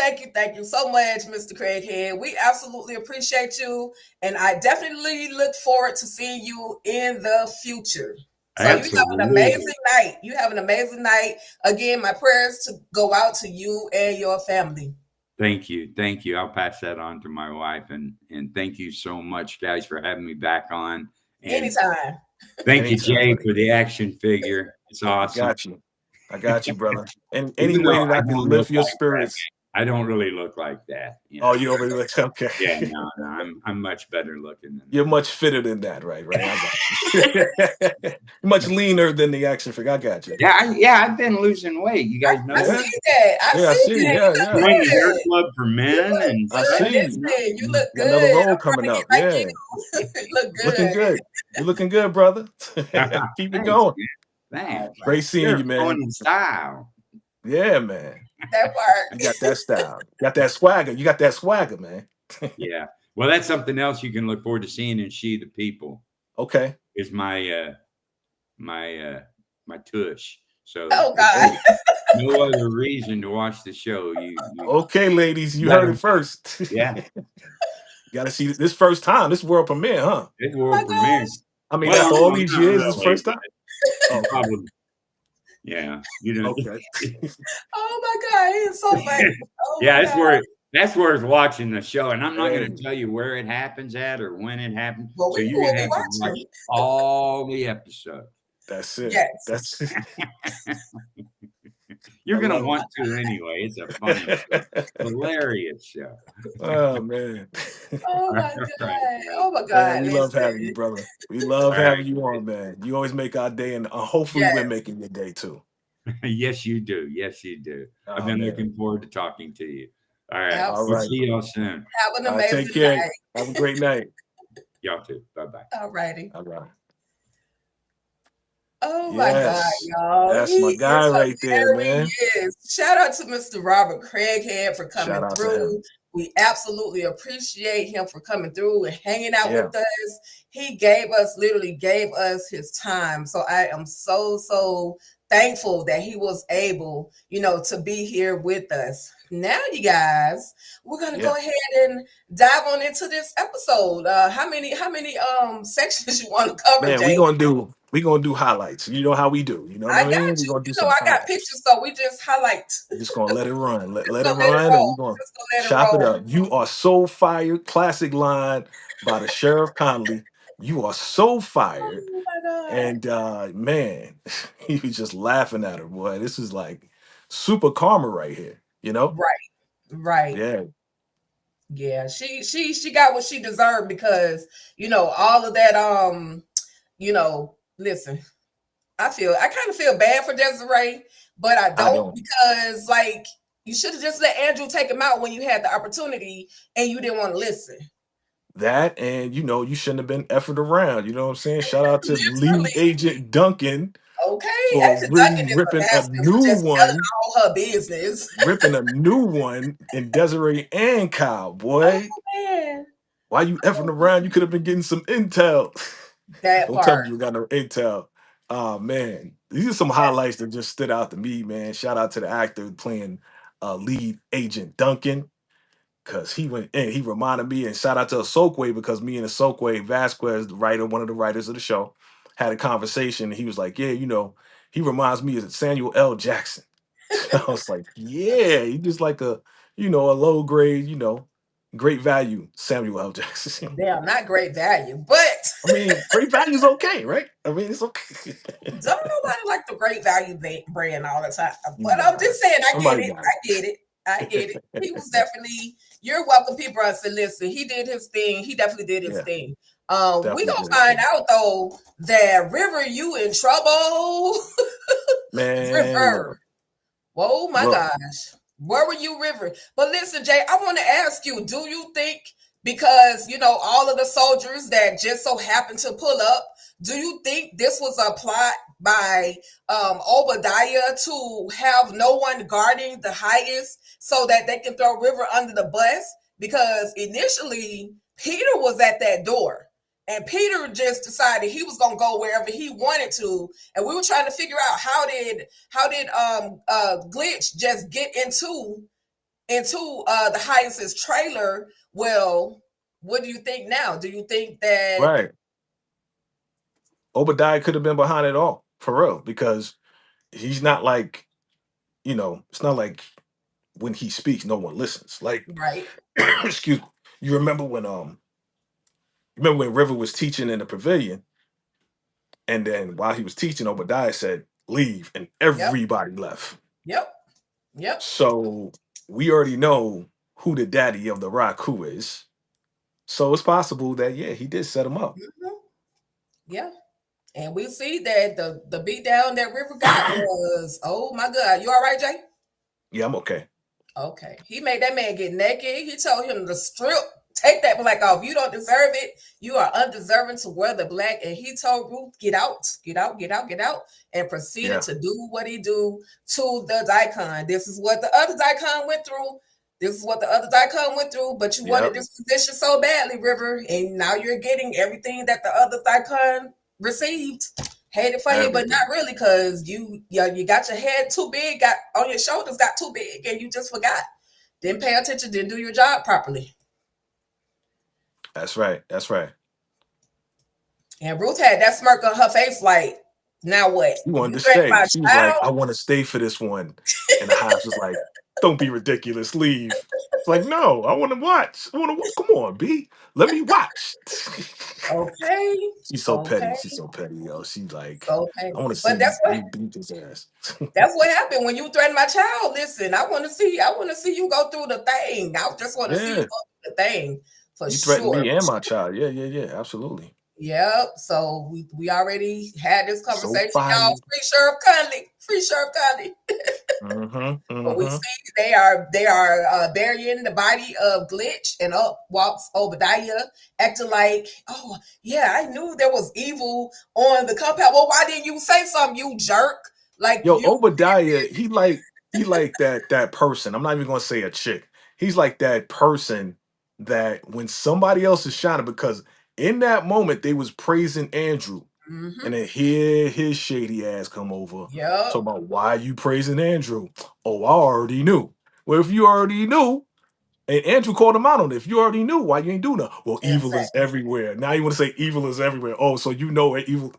so much, Mr. Craighead. We absolutely appreciate you. And I definitely look forward to seeing you in the future. So you have an amazing night. You have an amazing night. Again, my prayers to go out to you and your family. Thank you. I'll pass that on to my wife. And thank you so much, guys, for having me back on. And anytime. Thank you, Jay, for the action figure. It's awesome. I got you, brother. And any way that I can lift your spirits. I don't really look like that. Oh, you don't really look okay. Yeah, no, I'm much better looking than you're much fitter than that, right? I got you. Much leaner than the action figure. I got you. Yeah, I've been losing weight. You guys know I see that. I see that. Yeah. Join the hair club for men, and I see. You look good. Another role coming up. Yeah, you look good. Looking good. You're looking good, brother. Keep it going. Thanks. Great seeing you, man. Going in style. Yeah, man. That part. You got that style. You got that swagger. You got that swagger, man. Yeah. Well, that's something else you can look forward to seeing in She the People. Okay. Is my tush. So oh God. No other reason to watch the show. You okay, ladies, you heard it first. Yeah. You got to see this first time. This world premiere, huh? This world premiere. I mean, after all these years, this first time. Oh, probably. Yeah, you know. Okay. Oh my God, he's so funny. Oh yeah, that's where it's watching the show, and I'm not going to tell you where it happens at or when it happens. Well, so you're going to have to watch all the episodes. That's it. Yes. That's it. You're going to want to anyway. It's a funny show. Hilarious show. Oh man. Oh my God. Oh my God. Man, we love having you, brother. We love having you on, man. You always make our day, and hopefully we're making your day too. Yes, you do. Yes, you do. I've been looking forward to talking to you. All right. Absolutely. We'll see y'all soon. Have an amazing take care. night. Have a great night. Y'all too. Bye-bye. All righty. All right. Oh my God, y'all. That's my guy right there, man. Shout out to Mr. Robert Craighead for coming through. We absolutely appreciate him for coming through and hanging out with us. He literally gave us his time. So I am so thankful that he was able, to be here with us. Now, you guys, we're gonna go ahead and dive on into this episode. How many sections you want to cover? Man, Jay? we're gonna do highlights. You know how we do. You know what I mean? We're gonna do I got pictures, so we just highlight. We're just gonna let it run. Let it run, and we're gonna chop it up. You are so fired. Classic line by the Sheriff Connolly. You are so fired. Oh my God. And man, he was just laughing at her, boy. This is like super karma right here, Right. Yeah, she got what she deserved because all of that listen, I kind of feel bad for Desiree, but I don't because you should have just let Andrew take him out when you had the opportunity and you didn't want to listen. That, and you shouldn't have been effort around. You know what I'm saying? Shout out to lead agent Duncan. Okay, for really ripping a new one. All her business. Ripping a new one in Desiree and Kyle, boy. Oh, man. Why you effing around? You could have been getting some intel. Don't tell me you got no intel. Oh man, these are some highlights that just stood out to me, man. Shout out to the actor playing lead agent Duncan. Because he went in, he reminded me, and shout out to Asokwe because me and Asokwe Vasquez, the writer, one of the writers of the show, had a conversation. And he was like, yeah, he reminds me of Samuel L. Jackson. I was like, yeah, he just like a low grade, great value Samuel L. Jackson. Yeah, not great value, but I mean, great value is okay, right? I mean, it's okay. Don't nobody like the great value brand all the time. But I'm just saying, I get it. I get it. He was definitely. You're welcome, P. Brunson. Listen, he did his thing. He definitely did his Yeah, thing. We definitely gonna did his find thing. out though that River, you in trouble. Man, River. look, Oh my look, gosh. Where were you, River? But listen, Jay, I want to ask you, do you think because all of the soldiers that just so happened to pull up, do you think this was a plot by Obadiah to have no one guarding the highest so that they can throw River under the bus? Because initially Peter was at that door. And Peter just decided he was gonna go wherever he wanted to, and we were trying to figure out how did Glitch just get into the Hyacinth's trailer. Well, what do you think now? Do you think that right. Obadiah could have been behind it all, for real, because he's not like, it's not like when he speaks, no one listens. Like, right? excuse me. You remember when River was teaching in the pavilion, and then while he was teaching, Obadiah said, leave, and Yep, everybody left. yep, yep. So we already know who the daddy of the Raku is. So it's possible that, yeah, he did set him up. Mhm. Yeah. And we see that the beat down that River got was, oh my God. You all right, Jay? Yeah, I'm okay. Okay. He made that man get naked. He told him to strip, take that black off. You don't deserve it. You are undeserving to wear the black. And he told Ruth, get out, get out, get out, get out, and proceeded Yeah, to do what he do to the daikon. This is what the other daikon went through. This is what the other daikon went through, but you wanted yep, this position so badly, River, and now you're getting everything that the other daikon received. Hate it for you, but everything. not really, because you got your head too big, got on your shoulders, got too big, and you just forgot. Didn't pay attention, didn't do your job properly. That's right. That's right. And Ruth had that smirk on her face, like, now what? She wanted You to threatened stay. my She was like, child? I want to stay for this one. And the Hives was like, don't be ridiculous. Leave. It's like, no, I want to watch. I want to. Come on, B. Let me watch. Okay, She's so petty. okay, She's so petty, yo. She's like, okay. I want to But see you beat his ass. that's what happened when you threatened my child. Listen, I want to see you go through the thing. I just want to see you Yeah. go through the thing for You threatened sure. me and my child. Yeah, yeah, yeah. Absolutely. Yep. So we already had this So conversation, y'all. fire. Free Sheriff Conley. Free Sheriff Conley. Mm-hmm. But we Mm-hmm. see they are burying the body of Glitch, and up walks Obadiah, acting like, oh yeah, I knew there was evil on the compound. Well, why didn't you say something, you jerk? Like Yo, you. Obadiah, he like that person. I'm not even gonna say a chick. He's like that person that when somebody else is shining, because in that moment they was praising Andrew, and Mm-hmm. then here his shady ass come over Yep. talking about why you praising Andrew. Oh, I already knew. Well, if you already knew, and Andrew called him out on it. If you already knew, why you ain't do nothing? Well, evil is Exactly. everywhere. Now you want to say evil is everywhere. Oh, so you know where evil.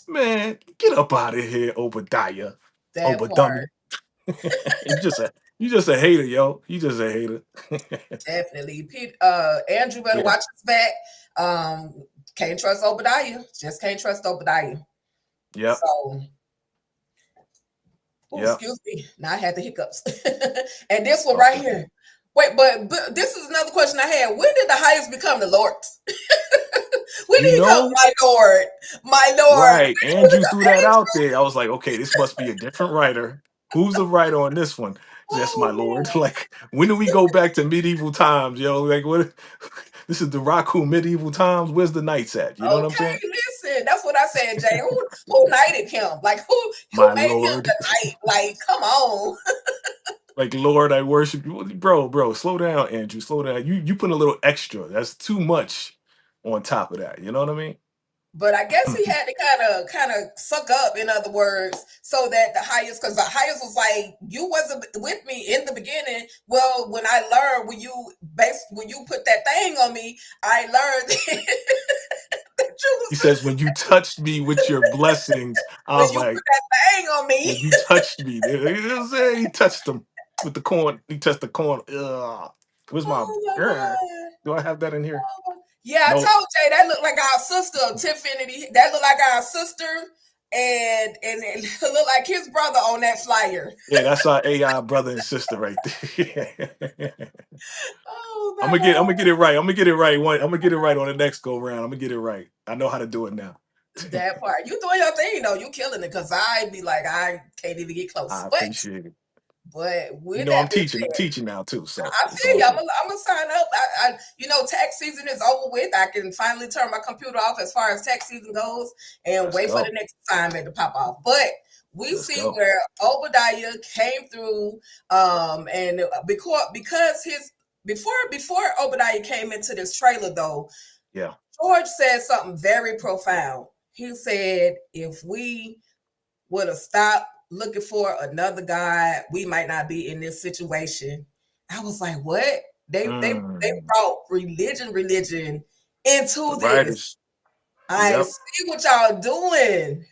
Man, get up out of here, Obadiah. That Obadummy. part. You just a hater, yo. You just a hater. Definitely. Andrew better Yeah. watch his back. Can't trust Obadiah. Just can't trust Obadiah. Yep. So, oh, Yep. excuse me. Now I had the hiccups. And this one right Okay. here. Wait, but this is another question I had. When did the highest become the Lords? When You did he come, know, my Lord? My Lord. right. Andrew threw that out there. I was like, okay, this must be a different writer. Who's the writer on this one? Yes, my Oh lord. man. Like, when do we go back to medieval times, yo? Like, what? This is the Raku medieval times. Where's the knights at? You know what I'm saying? Okay, listen. That's what I said, Jay. Who knighted him? Like who My made him lord. the knight? Like, come on. Like, Lord, I worship you. Bro, slow down, Andrew. Slow down. You put a little extra. That's too much on top of that. You know what I mean? But I guess he had to kind of suck up, in other words, so that the highest, because the highest was like, you wasn't with me in the beginning. Well, when I learned when you put that thing on me, I learned that you He was says, when you touched me with your blessings, I when was you put like, that thing on me. when you touched me. He touched him with the corn. He touched the corn. Ugh. Where's my. Oh my Ugh. god. Do I have that in here? Yeah, I Nope. told Jay that looked like our sister, Tiffany. That looked like our sister. and it looked like his brother on that flyer. Yeah, that's our AI brother and sister right there. Oh I'm my gonna God. get it right. I'm gonna get it right. I'm gonna get it right on the next go round. I'm gonna get it right. I know how to do it now. That part. You doing your thing though. You killing it because I'd be like, I can't even get close. I appreciate it. But You with know, that I'm being teaching. I'm said, teaching now too, so I it's feel all you. I'm good. gonna sign up. Tax season is over with. I can finally turn my computer off as far as tax season goes and Let's wait for go. the next assignment to pop off. But we Let's see go. where Obadiah came through, and because his before Obadiah came into this trailer though, Yeah. George said something very profound. He said, "If we would have stopped looking for another God, we might not be in this situation." I was like, what? They brought religion into The this. writers. I Yep. see what y'all doing.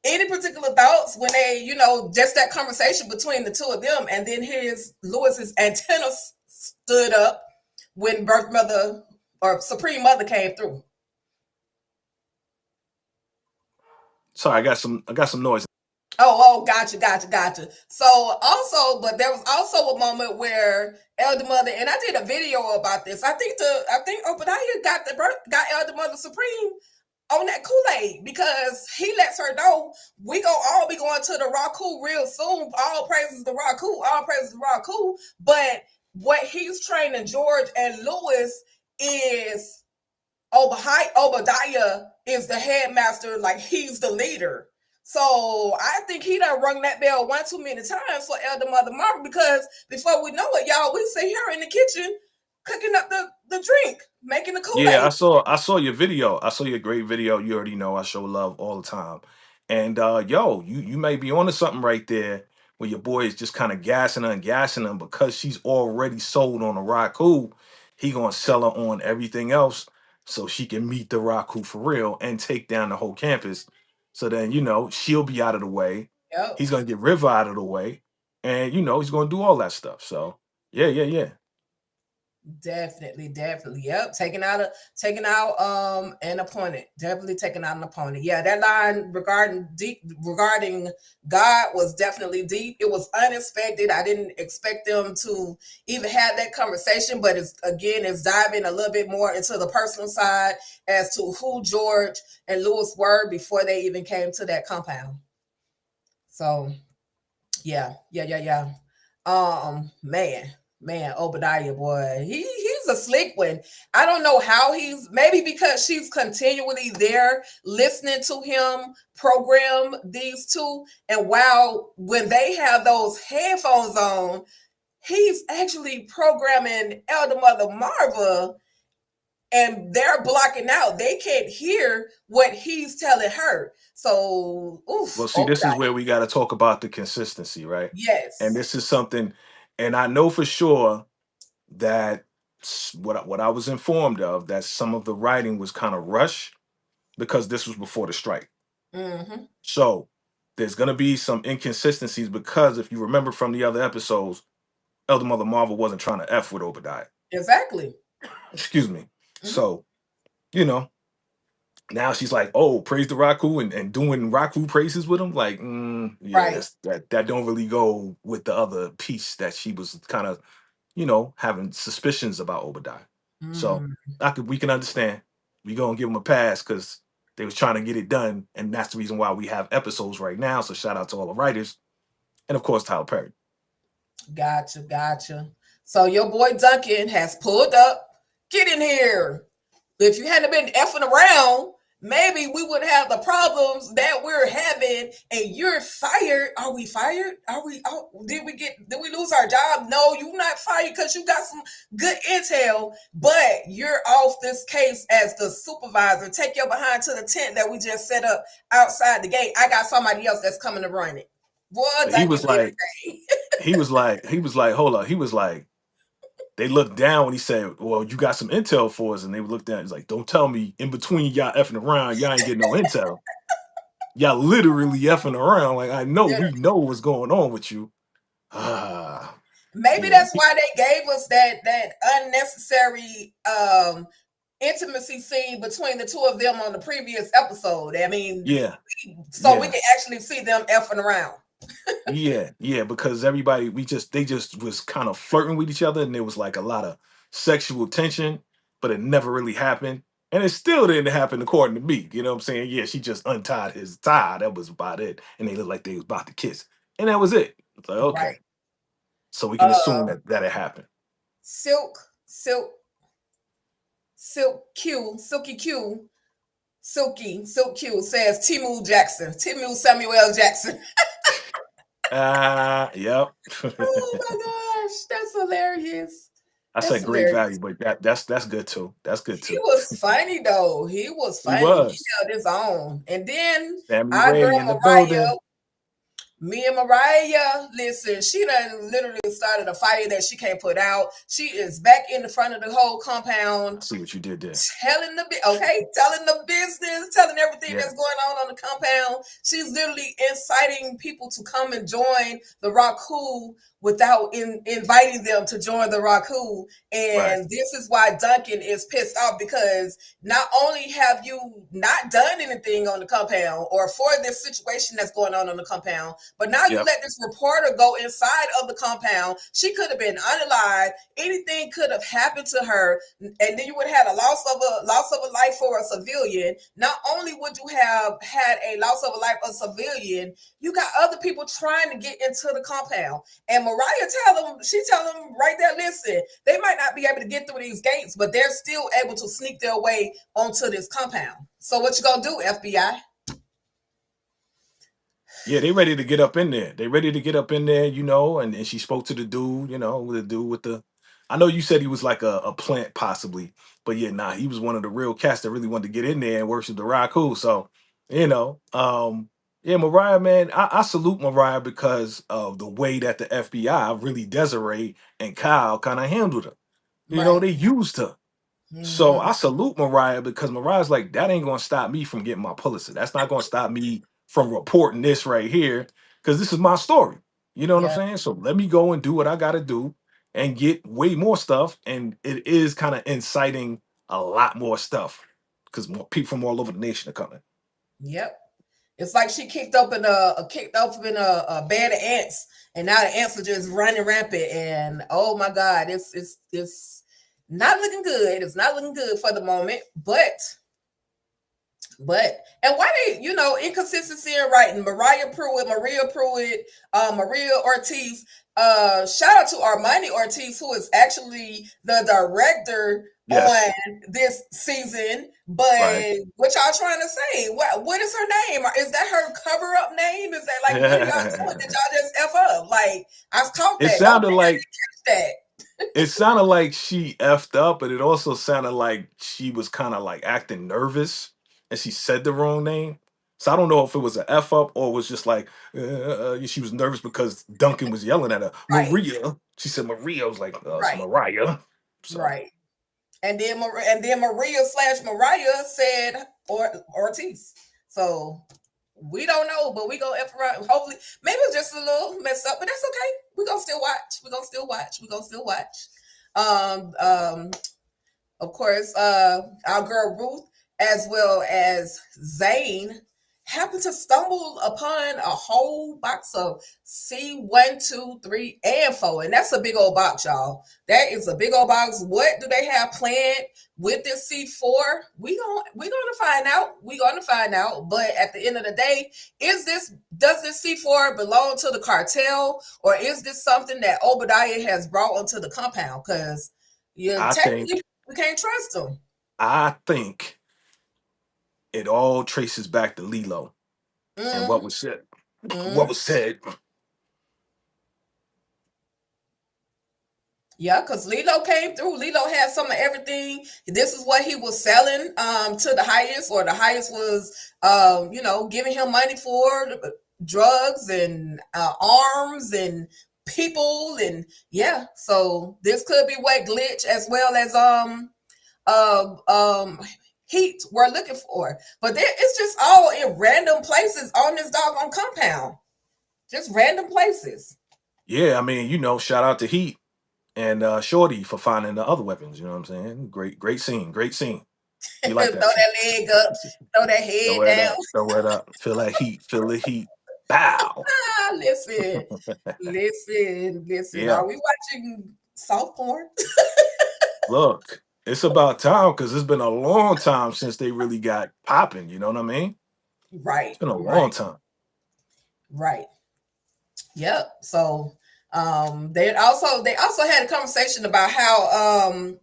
Any particular thoughts when they, just that conversation between the two of them, and then Lewis's antennas stood up when Birth Mother or Supreme Mother came through. Sorry, I got some noise. Oh, gotcha. So also, but there was also a moment where Elder Mother, and I did a video about this. I think Obadiah got Elder Mother Supreme on that Kool-Aid because he lets her know we gonna all be going to the Raku real soon. All praises to Raku. But what he's training George and Lewis is Obadiah is the headmaster, like he's the leader. So I think he done rung that bell one too many times for Elder Mother Marva, because before we know it, y'all, we see her in the kitchen cooking up the drink, making the Kool-Aid. Yeah, I saw your video. I saw your great video. You already know I show love all the time. And yo, you may be onto something right there where your boy is just kind of gassing her and gassing him because she's already sold on a Raku. He gonna sell her on everything else so she can meet the Raku for real and take down the whole campus. So then, she'll be out of the way. Yep. He's gonna get River out of the way. And he's gonna do all that stuff. So yeah. Definitely. Yep. Taking out an opponent. Definitely taking out an opponent. Yeah, that line regarding God was definitely deep. It was unexpected. I didn't expect them to even have that conversation, but it's diving a little bit more into the personal side as to who George and Lewis were before they even came to that compound. So yeah. Man, Obadiah, boy, he's a slick one. I don't know how maybe because she's continually there listening to him program these two, and when they have those headphones on, he's actually programming Elder Mother Marva, and they're blocking out. They can't hear what he's telling her. So, Well, see, this is where we got to talk about the consistency, right? Yes. And this is something, and I know for sure that what I was informed of, that some of the writing was kind of rushed because this was before the strike. Mm-hmm. So there's going to be some inconsistencies because if you remember from the other episodes, Elder Mother Marvel wasn't trying to F with Obadiah. Exactly. Excuse me. Mm-hmm. So, now she's like, oh, praise the Raku and doing Raku praises with him. Like, yeah, right. that don't really go with the other piece that she was kind of, having suspicions about Obadiah. So we can understand. We gonna give them a pass because they was trying to get it done, and that's the reason why we have episodes right now. So shout out to all the writers, and of course Tyler Perry. Gotcha. So your boy Duncan has pulled up. Get in here. If you hadn't been effing around, maybe we wouldn't have the problems that we're having. And you're fired. Are we fired? Did we lose our job? No, you're not fired because you got some good intel, but you're off this case as the supervisor. Take your behind to the tent that we just set up outside the gate. I got somebody else that's coming to run it. Boy, he was like, hold up. He was like, they looked down when he said, well, you got some intel for us. And they looked down. He's like, don't tell me in between y'all effing around, y'all ain't getting no intel. Y'all literally effing around. Like, I know we know what's going on with you. Maybe that's why they gave us that unnecessary intimacy scene between the two of them on the previous episode. I mean, Yeah. so we can actually see them effing around. Yeah, because everybody they just was kind of flirting with each other, and there was like a lot of sexual tension, but it never really happened. And it still didn't happen according to me. You know what I'm saying? Yeah, she just untied his tie. That was about it. And they looked like they was about to kiss. And that was it. It's like, okay. Right. So we can assume that it happened. Silky Q says Timu Samuel Jackson. Yep. Oh my gosh, that's hilarious. That's a great value, but that's good too. That's good too. He was funny though. He was funny. He held his own. And then Sammy our Ray girl in the Mariah, building. me and Mariah, listen, she done literally started a fire that she can't put out. She is back in the front of the whole compound. I see what you did there. Telling the business, telling everything that's going on the compound. She's literally inciting people to come and join the Raku without inviting them to join the Raku. And this is why Duncan is pissed off, because not only have you not done anything on the compound or for this situation that's going on the compound, but now you let this reporter go inside of the compound. She could have been unalived. Anything could have happened to her, and then you would have had a loss of a life for a civilian. Not only would you have had a loss of a life of a civilian, you got other people trying to get into the compound. And Mariah tell them right there, listen, they might not be able to get through these gates, but they're still able to sneak their way onto this compound. So what you gonna do, FBI? Yeah, they ready to get up in there. They ready to get up in there, you know, and she spoke to the dude, you know, the dude with the, I know you said he was like a plant possibly, but yeah, nah, he was one of the real cats that really wanted to get in there and worship the Raku. So, you know, yeah, Mariah, man, I salute Mariah because of the way that the FBI, really Desiree and Kyle kind of handled her. You know, they used her. So I salute Mariah because Mariah's like, that ain't gonna stop me from getting my Pulitzer. That's not gonna stop me from reporting this right here, because this is my story. You know what I'm saying? So let me go and do what I gotta do and get way more stuff. And it is kind of inciting a lot more stuff because more people from all over the nation are coming. Yep. It's like she kicked open a bed of ants, and now the ants are just running rampant. And oh my God, it's not looking good. It's not looking good for the moment. But and why they, you know, inconsistency in writing. Maria Pruitt, Maria Ortiz. Shout out to Armani Ortiz, who is actually the director on this season. But what y'all trying to say? What is her name? Is that her cover up name? Is that like what y'all doing? Did y'all just F up? Like, I've caught that. It sounded like that. It sounded like she effed up, but it also sounded like she was kind of like acting nervous and she said the wrong name. So I don't know if it was an F up or it was just like she was nervous because Duncan was yelling at her. Maria. She said Maria. I was like, it's Mariah. So. Right. And then Maria / Mariah said Ortiz. So we don't know, but we gonna F around. Hopefully, maybe it's just a little messed up, but that's okay. We're gonna still watch. Of course, our girl Ruth, as well as Zane, happened to stumble upon a whole box of C1, 2, 3, and 4. And that's a big old box, y'all. That is a big old box. What do they have planned with this C4? We're gonna find out. We're gonna find out. But at the end of the day, does this C4 belong to the cartel, or is this something that Obadiah has brought onto the compound? Because technically we can't trust them. I think it all traces back to Lilo and what was said. What was said. Yeah, because Lilo came through. Lilo had some of everything. This is what he was selling to the highest, or the highest was giving him money for drugs and arms and people, and so this could be what Glitch as well as Heat we're looking for. But it's just all in random places on this doggone compound. Just random places. Yeah, I mean, shout out to Heat and Shorty for finding the other weapons. You know what I'm saying? Great scene. You like Throw that scene? that leg up, throw that head Throw it down. up. Throw it up. Feel that heat. Feel the heat. Bow. Listen. Yeah. Are we watching soft porn? Look, it's about time because it's been a long time since they really got popping. You know what I mean? Right. It's been a long time. Right. Yep. So they also had a conversation about how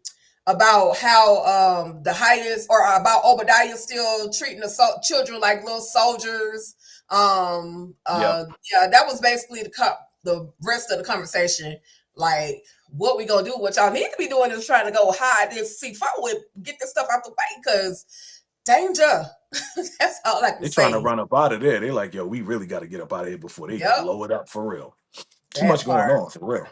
the highest, or about Obadiah still treating the children like little soldiers. Yeah, that was basically the rest of the conversation. Like, what we gonna do? What y'all need to be doing is trying to go hide this C4 get this stuff out the way, because danger. That's all I can They're say. trying to run up out of there. They're like, yo, we really got to get up out of here before they blow it up for real. Too much going on for real.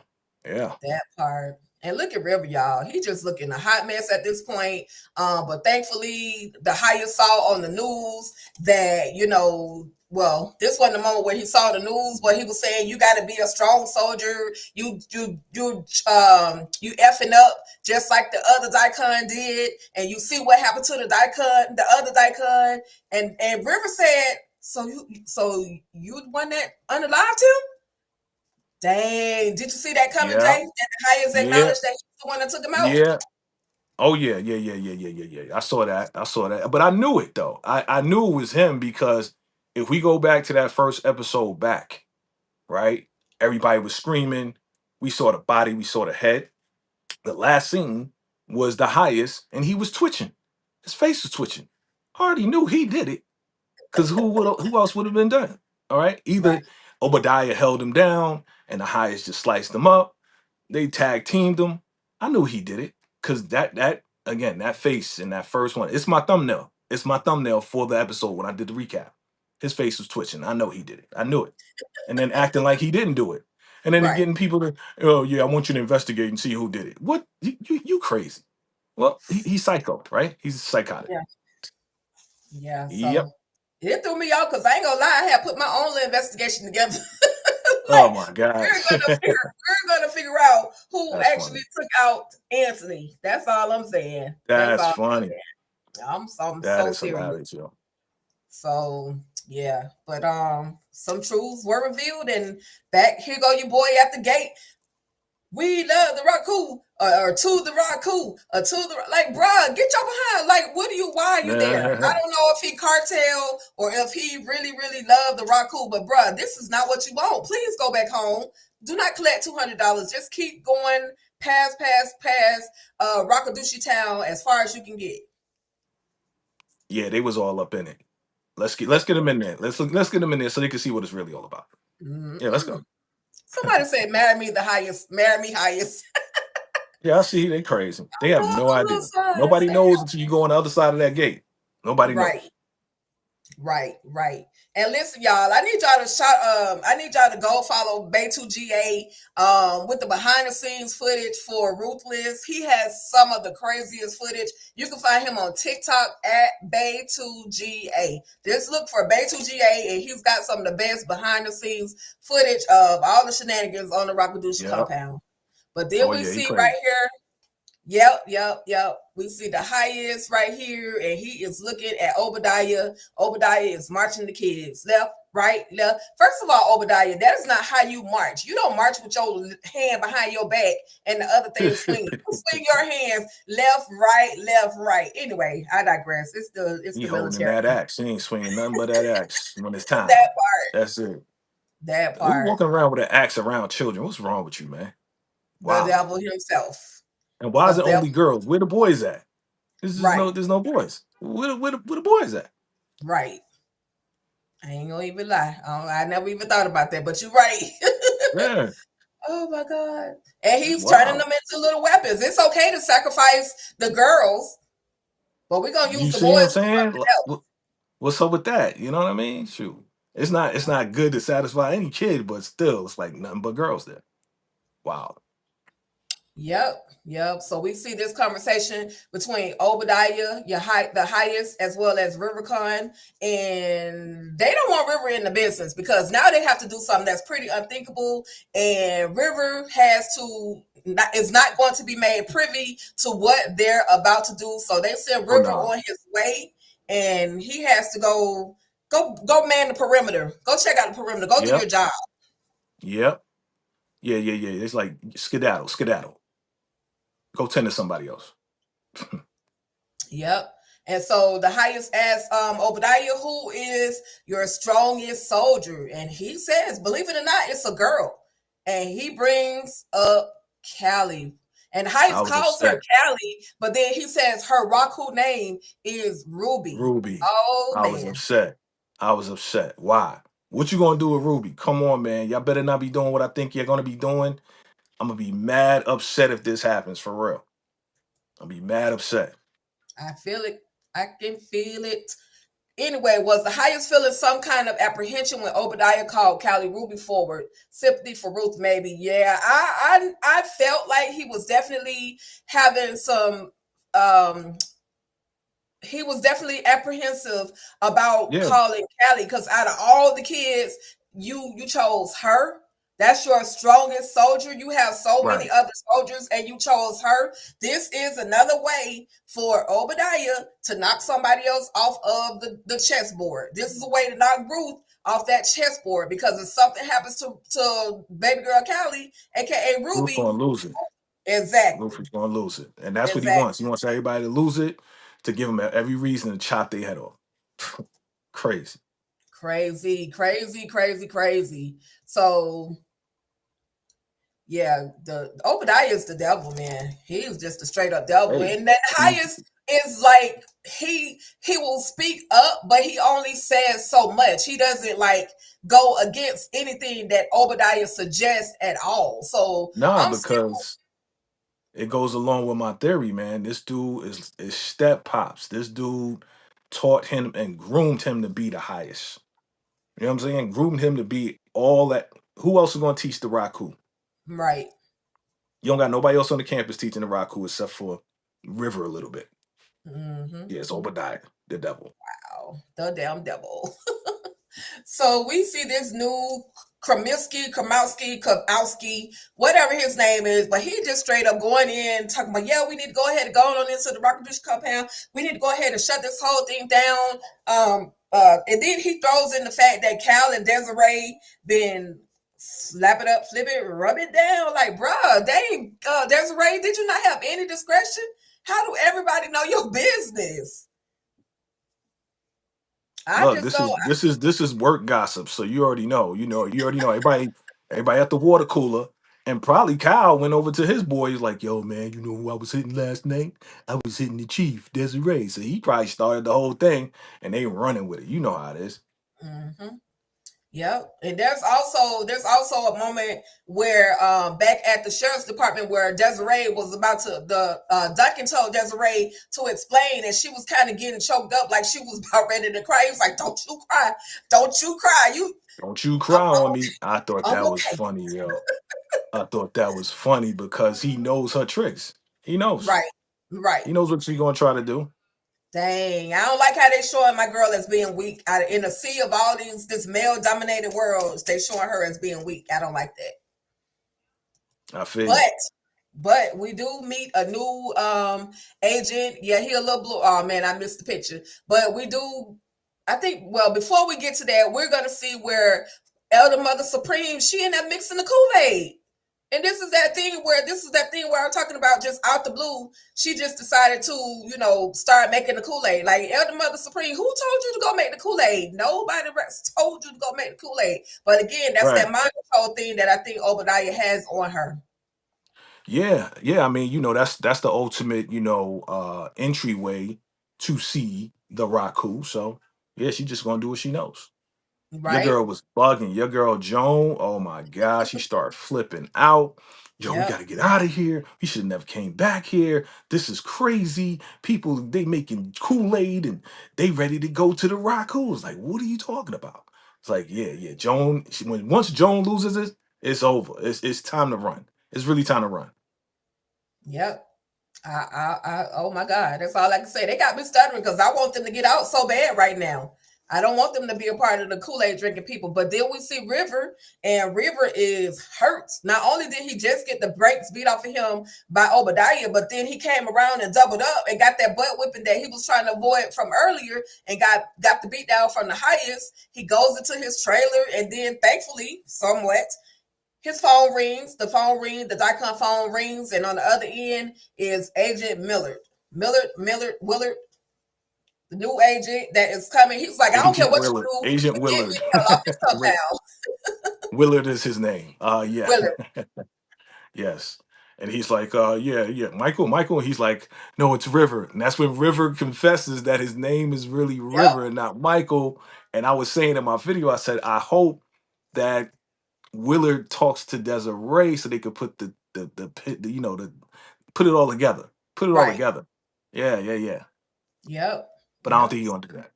Yeah. That part. And look at River, y'all. He just looking a hot mess at this point. But thankfully, the highest saw on the news that, well, this wasn't the moment where he saw the news, but he was saying you got to be a strong soldier. You effing up just like the other Daikon did, and you see what happened to the other Daikon, and River said, so you the one that unalived him? Dang! Did you see that coming, Jay? And the highest acknowledged that he's the one that took him out. Yeah. Oh yeah. I saw that. But I knew it though. I knew it was him because if we go back to that first episode back, right? Everybody was screaming. We saw the body. We saw the head. The last scene was the highest, and he was twitching. His face was twitching. I already knew he did it because who else would have been done? All right. Either Obadiah held him down, and the highest just sliced him up. They tag teamed him. I knew he did it because that again, that face in that first one, it's my thumbnail. It's my thumbnail for the episode when I did the recap. His face was twitching. I know he did it. I knew it. And then acting like he didn't do it. And then getting people to, oh yeah, I want you to investigate and see who did it. What? You crazy. Well, he's psycho, right? He's psychotic. Yeah. So it threw me off because I ain't gonna lie, I had put my own little investigation together. Oh my God. We're gonna figure out who actually took out Anthony. That's all I'm saying. That's funny. I'm so serious. Hilarious, yo. So yeah, but some truths were revealed, and back here go your boy at the gate. We love the Raku, or to the Raku, or to the, like, bruh, get your behind. Like, why are you there? I don't know if he cartel or if he really, really loved the Raku, but bruh, this is not what you want. Please go back home. Do not collect $200. Just keep going past Rakadushi Town as far as you can get. Yeah, they was all up in it. Let's get them in there. Let's get them in there so they can see what it's really all about. Yeah, let's go. Somebody said, marry me the highest. Marry me highest. Yeah, I see. They crazy. They have no idea. Nobody knows until you go on the other side of that gate. Nobody knows. Right. And listen, y'all, I need y'all to go follow VACAY-JAYTV with the behind the scenes footage for Ruthless. He has some of the craziest footage. You can find him on TikTok at VACAY-JAYTV. Just look for VACAY-JAYTV, and he's got some of the best behind the scenes footage of all the shenanigans on the Rakadushi compound. But then we see right here. Yep. We see the highest right here, and he is looking at Obadiah. Obadiah is marching the kids left, right, left. First of all, Obadiah, that is not how you march. You don't march with your hand behind your back and the other thing swinging. You swing your hands left, right. Anyway, I digress. It's the military. Holding that axe. He ain't swinging nothing but that axe when it's time. That part. That's it. That part. Who's walking around with an axe around children? What's wrong with you, man? Wow. The devil himself. And why is it only girls? Where the boys at? There's no boys. Where the boys at? Right. I ain't gonna even lie. I never even thought about that, but you're right. Yeah. Oh my God. And he's turning them into little weapons. It's okay to sacrifice the girls, but we're gonna use the boys. What I'm saying? What's up with that? You know what I mean? Shoot. It's not good to satisfy any kid, but still, it's like nothing but girls there. Wow. Yep. So we see this conversation between Obadiah, the highest, as well as RiverCon, and they don't want River in the business because now they have to do something that's pretty unthinkable, and River has to is not going to be made privy to what they're about to do. So they send River on his way, and he has to go man the perimeter. Go check out the perimeter. Go do your job. Yep. Yeah. It's like skedaddle. Go tend to somebody else. Yep. And so the highest asks Obadiah, who is your strongest soldier? And he says, believe it or not, it's a girl. And he brings up Callie. And highest calls her Callie, but then he says her Raku name is Ruby. Oh, man. I was upset. Why? What you gonna do with Ruby? Come on, man. Y'all better not be doing what I think you're gonna be doing. I'm gonna be mad upset if this happens, for real. I'll be mad upset. I feel it. I can feel it. Anyway, was the highest feeling some kind of apprehension when Obadiah called Callie Ruby forward? Sympathy for Ruth, maybe. Yeah, I felt like he was definitely having some. He was definitely apprehensive about calling Callie, because out of all the kids, you chose her. That's your strongest soldier. You have so many other soldiers, and you chose her. This is another way for Obadiah to knock somebody else off of the chessboard. This is a way to knock Ruth off that chessboard, because if something happens to baby girl Callie, aka Ruby, Ruth's gonna lose it. Exactly. Ruth is gonna lose it, and that's what he wants. He wants everybody to lose it, to give them every reason to chop their head off. Crazy. So yeah, the Obadiah is the devil, man. He's just a straight up devil. And that highest is like he will speak up, but he only says so much. He doesn't like go against anything that Obadiah suggests at all. So because it goes along with my theory, man. This dude is step pops. This dude taught him and groomed him to be the highest. You know what I'm saying? Groomed him to be all that. Who else is going to teach the Raku? Right. You don't got nobody else on the campus teaching the Raku except for River a little bit. Mm-hmm. Yeah, it's Obadiah, the devil. Wow, the damn devil. So we see this new Kramowski, whatever his name is, but he just straight up going in, talking about, yeah, we need to go ahead and go on into the Rocket Beach compound. We need to go ahead and shut this whole thing down. And then he throws in the fact that Cal and Desiree been slap it up, flip it, rub it down. Like, bruh, Desiree, did you not have any discretion? How do everybody know your business? Look, this is work gossip, so you already know. Everybody at the water cooler, and probably Kyle went over to his boys like, yo, man, you know who I was hitting last night? I was hitting the chief, Desiree. So he probably started the whole thing, and they running with it. You know how it is. Mm-hmm. Yep. And there's also a moment where back at the sheriff's department where Desiree was about to Duncan told Desiree to explain, and she was kind of getting choked up, like she was about ready to cry. He was like, don't you cry, don't you cry on me. I thought that was funny, yo. I thought that was funny because he knows her tricks. He knows. Right. He knows what she's gonna try to do. Dang, I don't like how they showing my girl as being weak. In a sea of all this male-dominated world, they showing her as being weak. I don't like that. I feel but we do meet a new agent. Yeah, he a little blue. Oh man, I missed the picture. But we do, I think, well, before we get to that, we're gonna see where Elder Mother Supreme, she ended up mixing the Kool-Aid. And this is that thing where I'm talking about, just out the blue, she just decided to, start making the Kool-Aid. Like, Elder Mother Supreme, who told you to go make the Kool-Aid? Nobody told you to go make the Kool-Aid. But again, that's that mind control thing that I think Obadiah has on her. Yeah. I mean, that's the ultimate, entryway to see the Raku. So yeah, she's just gonna do what she knows. Right. Your girl was bugging. Your girl Joan, oh my gosh, she started flipping out. Yo, we gotta get out of here. We should have never came back here. This is crazy. People, they making Kool-Aid and they ready to go to the Raku. It's like, what are you talking about? It's like, yeah. Joan, once Joan loses it, it's over. It's time to run. It's really time to run. Yep. Oh my God. That's all I can say. They got me stuttering because I want them to get out so bad right now. I don't want them to be a part of the Kool-Aid drinking people. But then we see River, and River is hurt. Not only did he just get the brakes beat off of him by Obadiah, but then he came around and doubled up and got that butt whipping that he was trying to avoid from earlier, and got the beat down from the highest. He goes into his trailer, and then thankfully, somewhat, his phone rings. The Dicon phone rings, and on the other end is Agent Willard, the new agent that is coming. He's like, I don't care what you do. Agent Willard. Get me the hell off this compound. Willard is his name. Yeah. Willard. Yes. And he's like, yeah, Michael. He's like, no, it's River. And that's when River confesses that his name is really River and not Michael. And I was saying in my video, I said, I hope that Willard talks to Desiree so they could put the put it all together. Put it all together. Yeah. Yep. But I don't think he's gonna do that.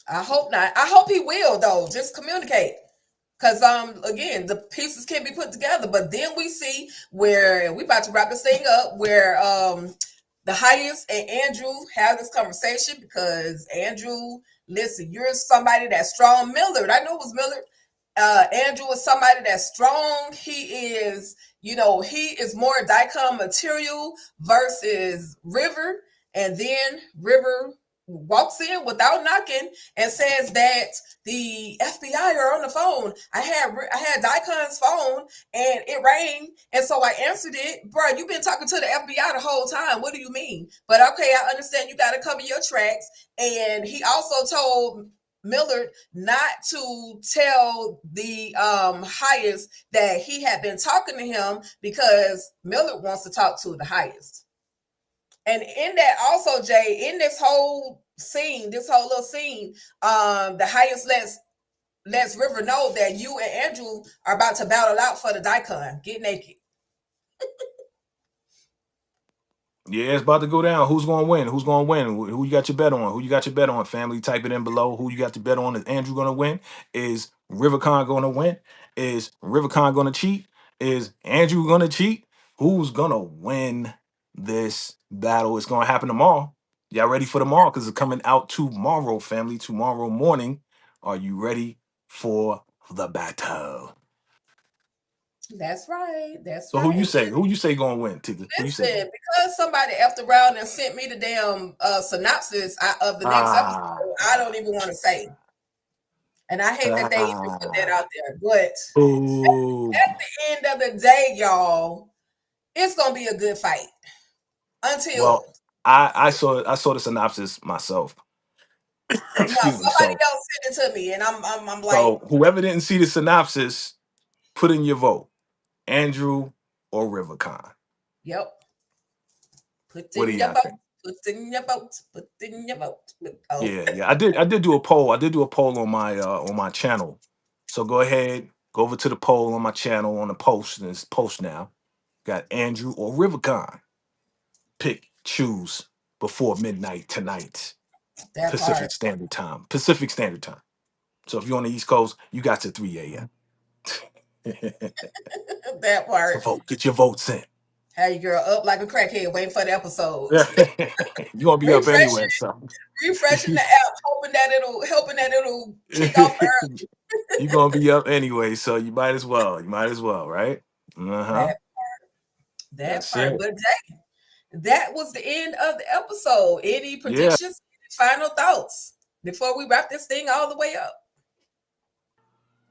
I hope not. I hope he will though. Just communicate. Because again, the pieces can be put together. But then we see where we about to wrap this thing up, where the highest and Andrew have this conversation, because Andrew, listen, you're somebody that's strong. Millard, I know it was Millard. Andrew is somebody that's strong. He is, he is more Dicon material versus River. And then River walks in without knocking and says that the FBI are on the phone. I had Dicon's phone and it rang, and so I answered it. Bro, you've been talking to the FBI the whole time. What do you mean? But okay, I understand you got to cover your tracks. And he also told Millard not to tell the highest that he had been talking to him, because Millard wants to talk to the highest. And in that also, Jay, in this whole little scene, the highest lets River know that you and Andrew are about to battle out for the Dicon. Get naked. Yeah, it's about to go down. Who's going to win? Who you got your bet on? Family, type it in below. Who you got your bet on? Is Andrew going to win? Is RiverCon going to win? Is RiverCon going to cheat? Is Andrew going to cheat? Who's going to win this battle? It's going to happen tomorrow. Y'all ready for tomorrow? Because it's coming out tomorrow, family. Tomorrow morning. Are you ready for the battle? That's right. So who you say gonna win, Tigger? Listen, because somebody effed around and sent me the damn synopsis of the next episode, I don't even want to say. And I hate that they even put that out there. But at the end of the day, y'all, it's gonna be a good fight. I saw the synopsis myself. Somebody else sent it to me, and I'm like, so whoever didn't see the synopsis, put in your vote. Andrew or RiverCon? Yep. Put in your vote. Oh. Yeah. I did do a poll. I did do a poll on my channel. So go ahead, go over to the poll on my channel on the post. And it's post now. Got Andrew or RiverCon. Choose before midnight tonight. Pacific Standard Time. So if you're on the East Coast, you got to 3 a.m. That part. So get your votes in. Hey, your girl up like a crackhead waiting for the episode. You're gonna be up anyway. So refreshing the app, hoping that it'll kick off early. You're gonna be up anyway, so you might as well, right? That part. But Jay, that was the end of the episode. Any predictions, any final thoughts before we wrap this thing all the way up?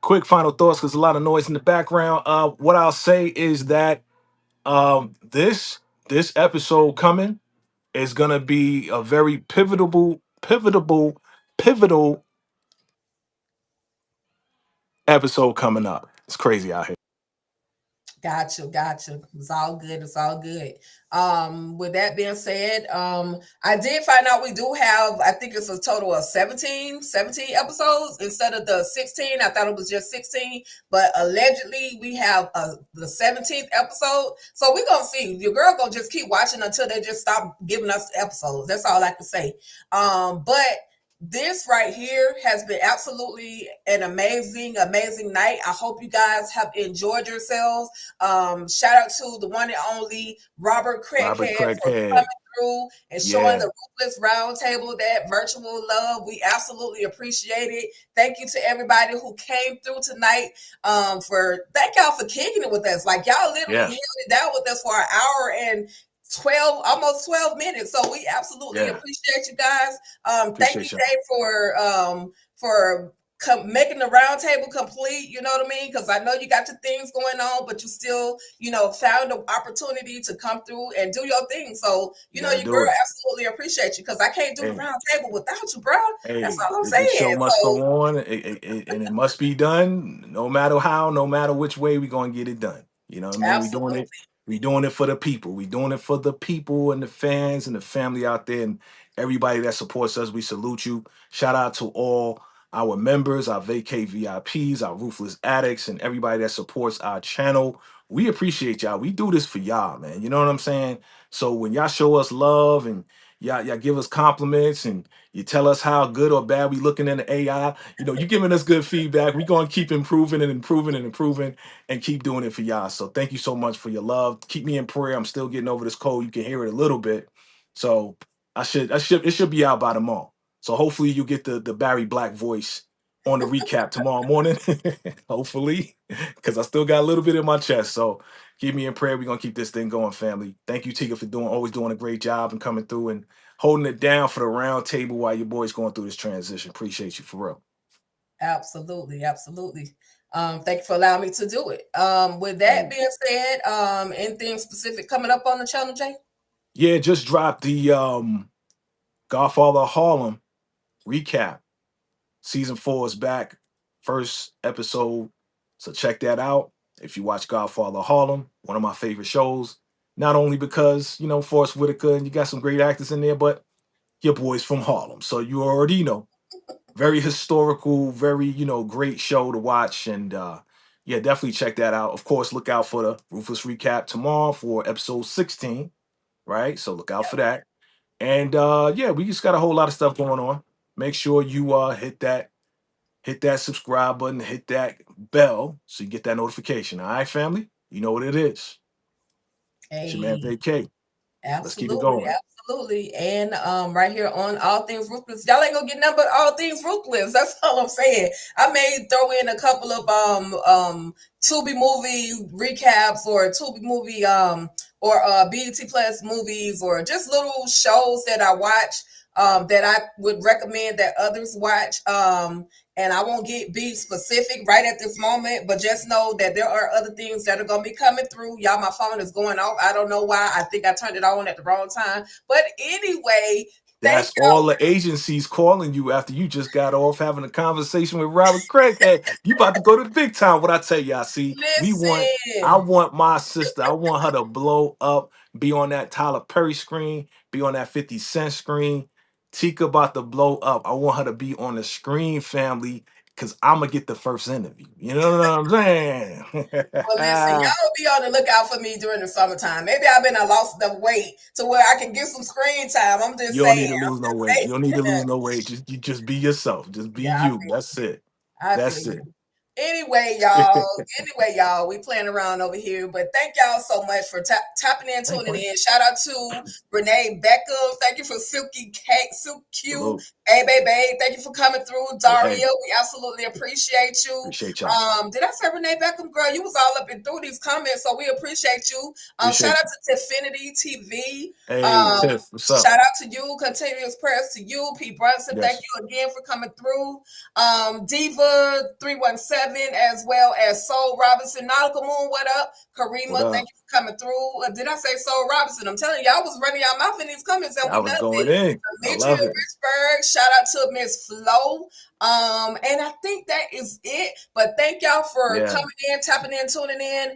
Quick final thoughts, because a lot of noise in the background. What I'll say is that this episode coming is gonna be a very pivotal episode coming up. It's crazy out here. Gotcha. It's all good. With that being said, I did find out we do have, I think it's a total of 17 episodes instead of the 16. I thought it was just 16, but allegedly we have the 17th episode. So we're gonna see. Your girl gonna just keep watching until they just stop giving us the episodes. That's all I can say. But this right here has been absolutely an amazing night. I hope you guys have enjoyed yourselves. Shout out to the one and only Robert Craighead for coming through and showing the Ruthless Roundtable that virtual love. We absolutely appreciate it. Thank you to everybody who came through tonight. Thank y'all for kicking it with us. Like y'all literally held it down with us for an hour and almost 12 minutes. So we absolutely appreciate you guys. Thank you, Dave, for making the roundtable complete. You know what I mean? Because I know you got your things going on, but you still, found an opportunity to come through and do your thing. So, your girl absolutely appreciate you, because I can't do the roundtable without you, bro. That's all I'm saying. The show must go on, and it must be done, no matter how, no matter which way, we're going to get it done. You know what I mean? Absolutely. We're doing it for the people. We're doing it for the people and the fans and the family out there and everybody that supports us. We salute you. Shout out to all our members, our VACAY VIPs, our Ruthless addicts, and everybody that supports our channel. We appreciate y'all. We do this for y'all, man. You know what I'm saying? So when y'all show us love and y'all give us compliments and you tell us how good or bad we looking in the AI, you giving us good feedback. We're going to keep improving and improving and improving and keep doing it for y'all. So thank you so much for your love. Keep me in prayer. I'm still getting over this cold. You can hear it a little bit. So it should be out by tomorrow. So hopefully you get the Barry Black voice on the recap tomorrow morning. Hopefully, because I still got a little bit in my chest. So keep me in prayer. We're going to keep this thing going, family. Thank you, Tika, for always doing a great job and coming through and holding it down for the round table while your boy's going through this transition. Appreciate you, for real. Absolutely. Absolutely. Thank you for allowing me to do it. With that being said, anything specific coming up on the channel, Jay? Yeah, just dropped the Godfather Harlem recap. Season 4 is back. First episode. So check that out. If you watch Godfather Harlem, one of my favorite shows. Not only because, Forrest Whitaker and you got some great actors in there, but your boy's from Harlem. So you already know. Very historical, very, great show to watch. And definitely check that out. Of course, look out for the Ruthless recap tomorrow for episode 16. Right? So look out for that. And we just got a whole lot of stuff going on. Make sure you hit that subscribe button, hit that bell so you get that notification. All right, family? You know what it is. It's your man VACAY. Let's keep it going. Absolutely. And right here on All Things Ruthless, y'all ain't gonna get nothing but All Things Ruthless. That's all I'm saying. I may throw in a couple of Tubi movie recaps or Tubi movie or BET Plus movies or just little shows that I watch that I would recommend that others watch. And I won't be specific right at this moment, but just know that there are other things that are going to be coming through. Y'all, my phone is going off. I don't know why. I think I turned it on at the wrong time. But anyway, that's all the agencies calling you after you just got off having a conversation with Robert Craig. Hey, you about to go to the big time. What I tell y'all, see, I want my sister, I want her to blow up, be on that Tyler Perry screen, be on that 50 Cent screen. Tika about to blow up. I want her to be on the screen, family, because I'm going to get the first interview. You know what I'm saying? Well, listen, y'all be on the lookout for me during the summertime. Maybe I've been lost enough weight to where I can get some screen time. I'm just saying. You don't need to lose no weight. You don't need to lose no weight. Just be yourself. Just be you. That's it. That's it. Anyway, y'all, we playing around over here, but thank y'all so much for tapping in, tuning in. Shout out to Renee Beckham. Thank you for Silky Cake, Silk Q. Hey, baby, thank you for coming through, Daria. We absolutely appreciate you. Appreciate y'all. Did I say Renee Beckham, girl? You was all up and through these comments, so we appreciate you. Shout out to Tiffany TV. Hey, Tiff, what's up? Shout out to you. Continuous prayers to you, Pete Brunson. Yes. Thank you again for coming through. Diva 317. As well as Soul Robinson. Nautical Moon, what up? Karima, thank you for coming through. Did I say Soul Robinson? I'm telling you, I was running out mouth in these comments and I was going in. Demetria Richburg, shout out to Miss Flo. And I think that is it. But thank y'all for coming in, tapping in, tuning in.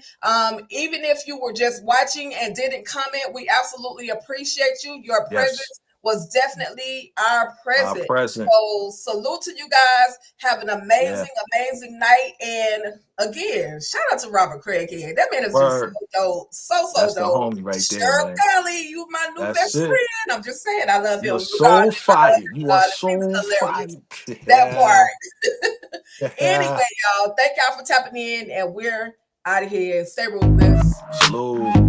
Even if you were just watching and didn't comment, we absolutely appreciate you. Your presence was definitely our present. So salute to you guys. Have an amazing night. And again, shout out to Robert Craig here. That man is just so dope. So That's dope. The homie right there, Kelly, you my new best friend. I'm just saying, I love him. You're so fired. You are so fired. That part. Anyway, y'all, thank y'all for tapping in, and we're out of here. Stay ruthless. Salute.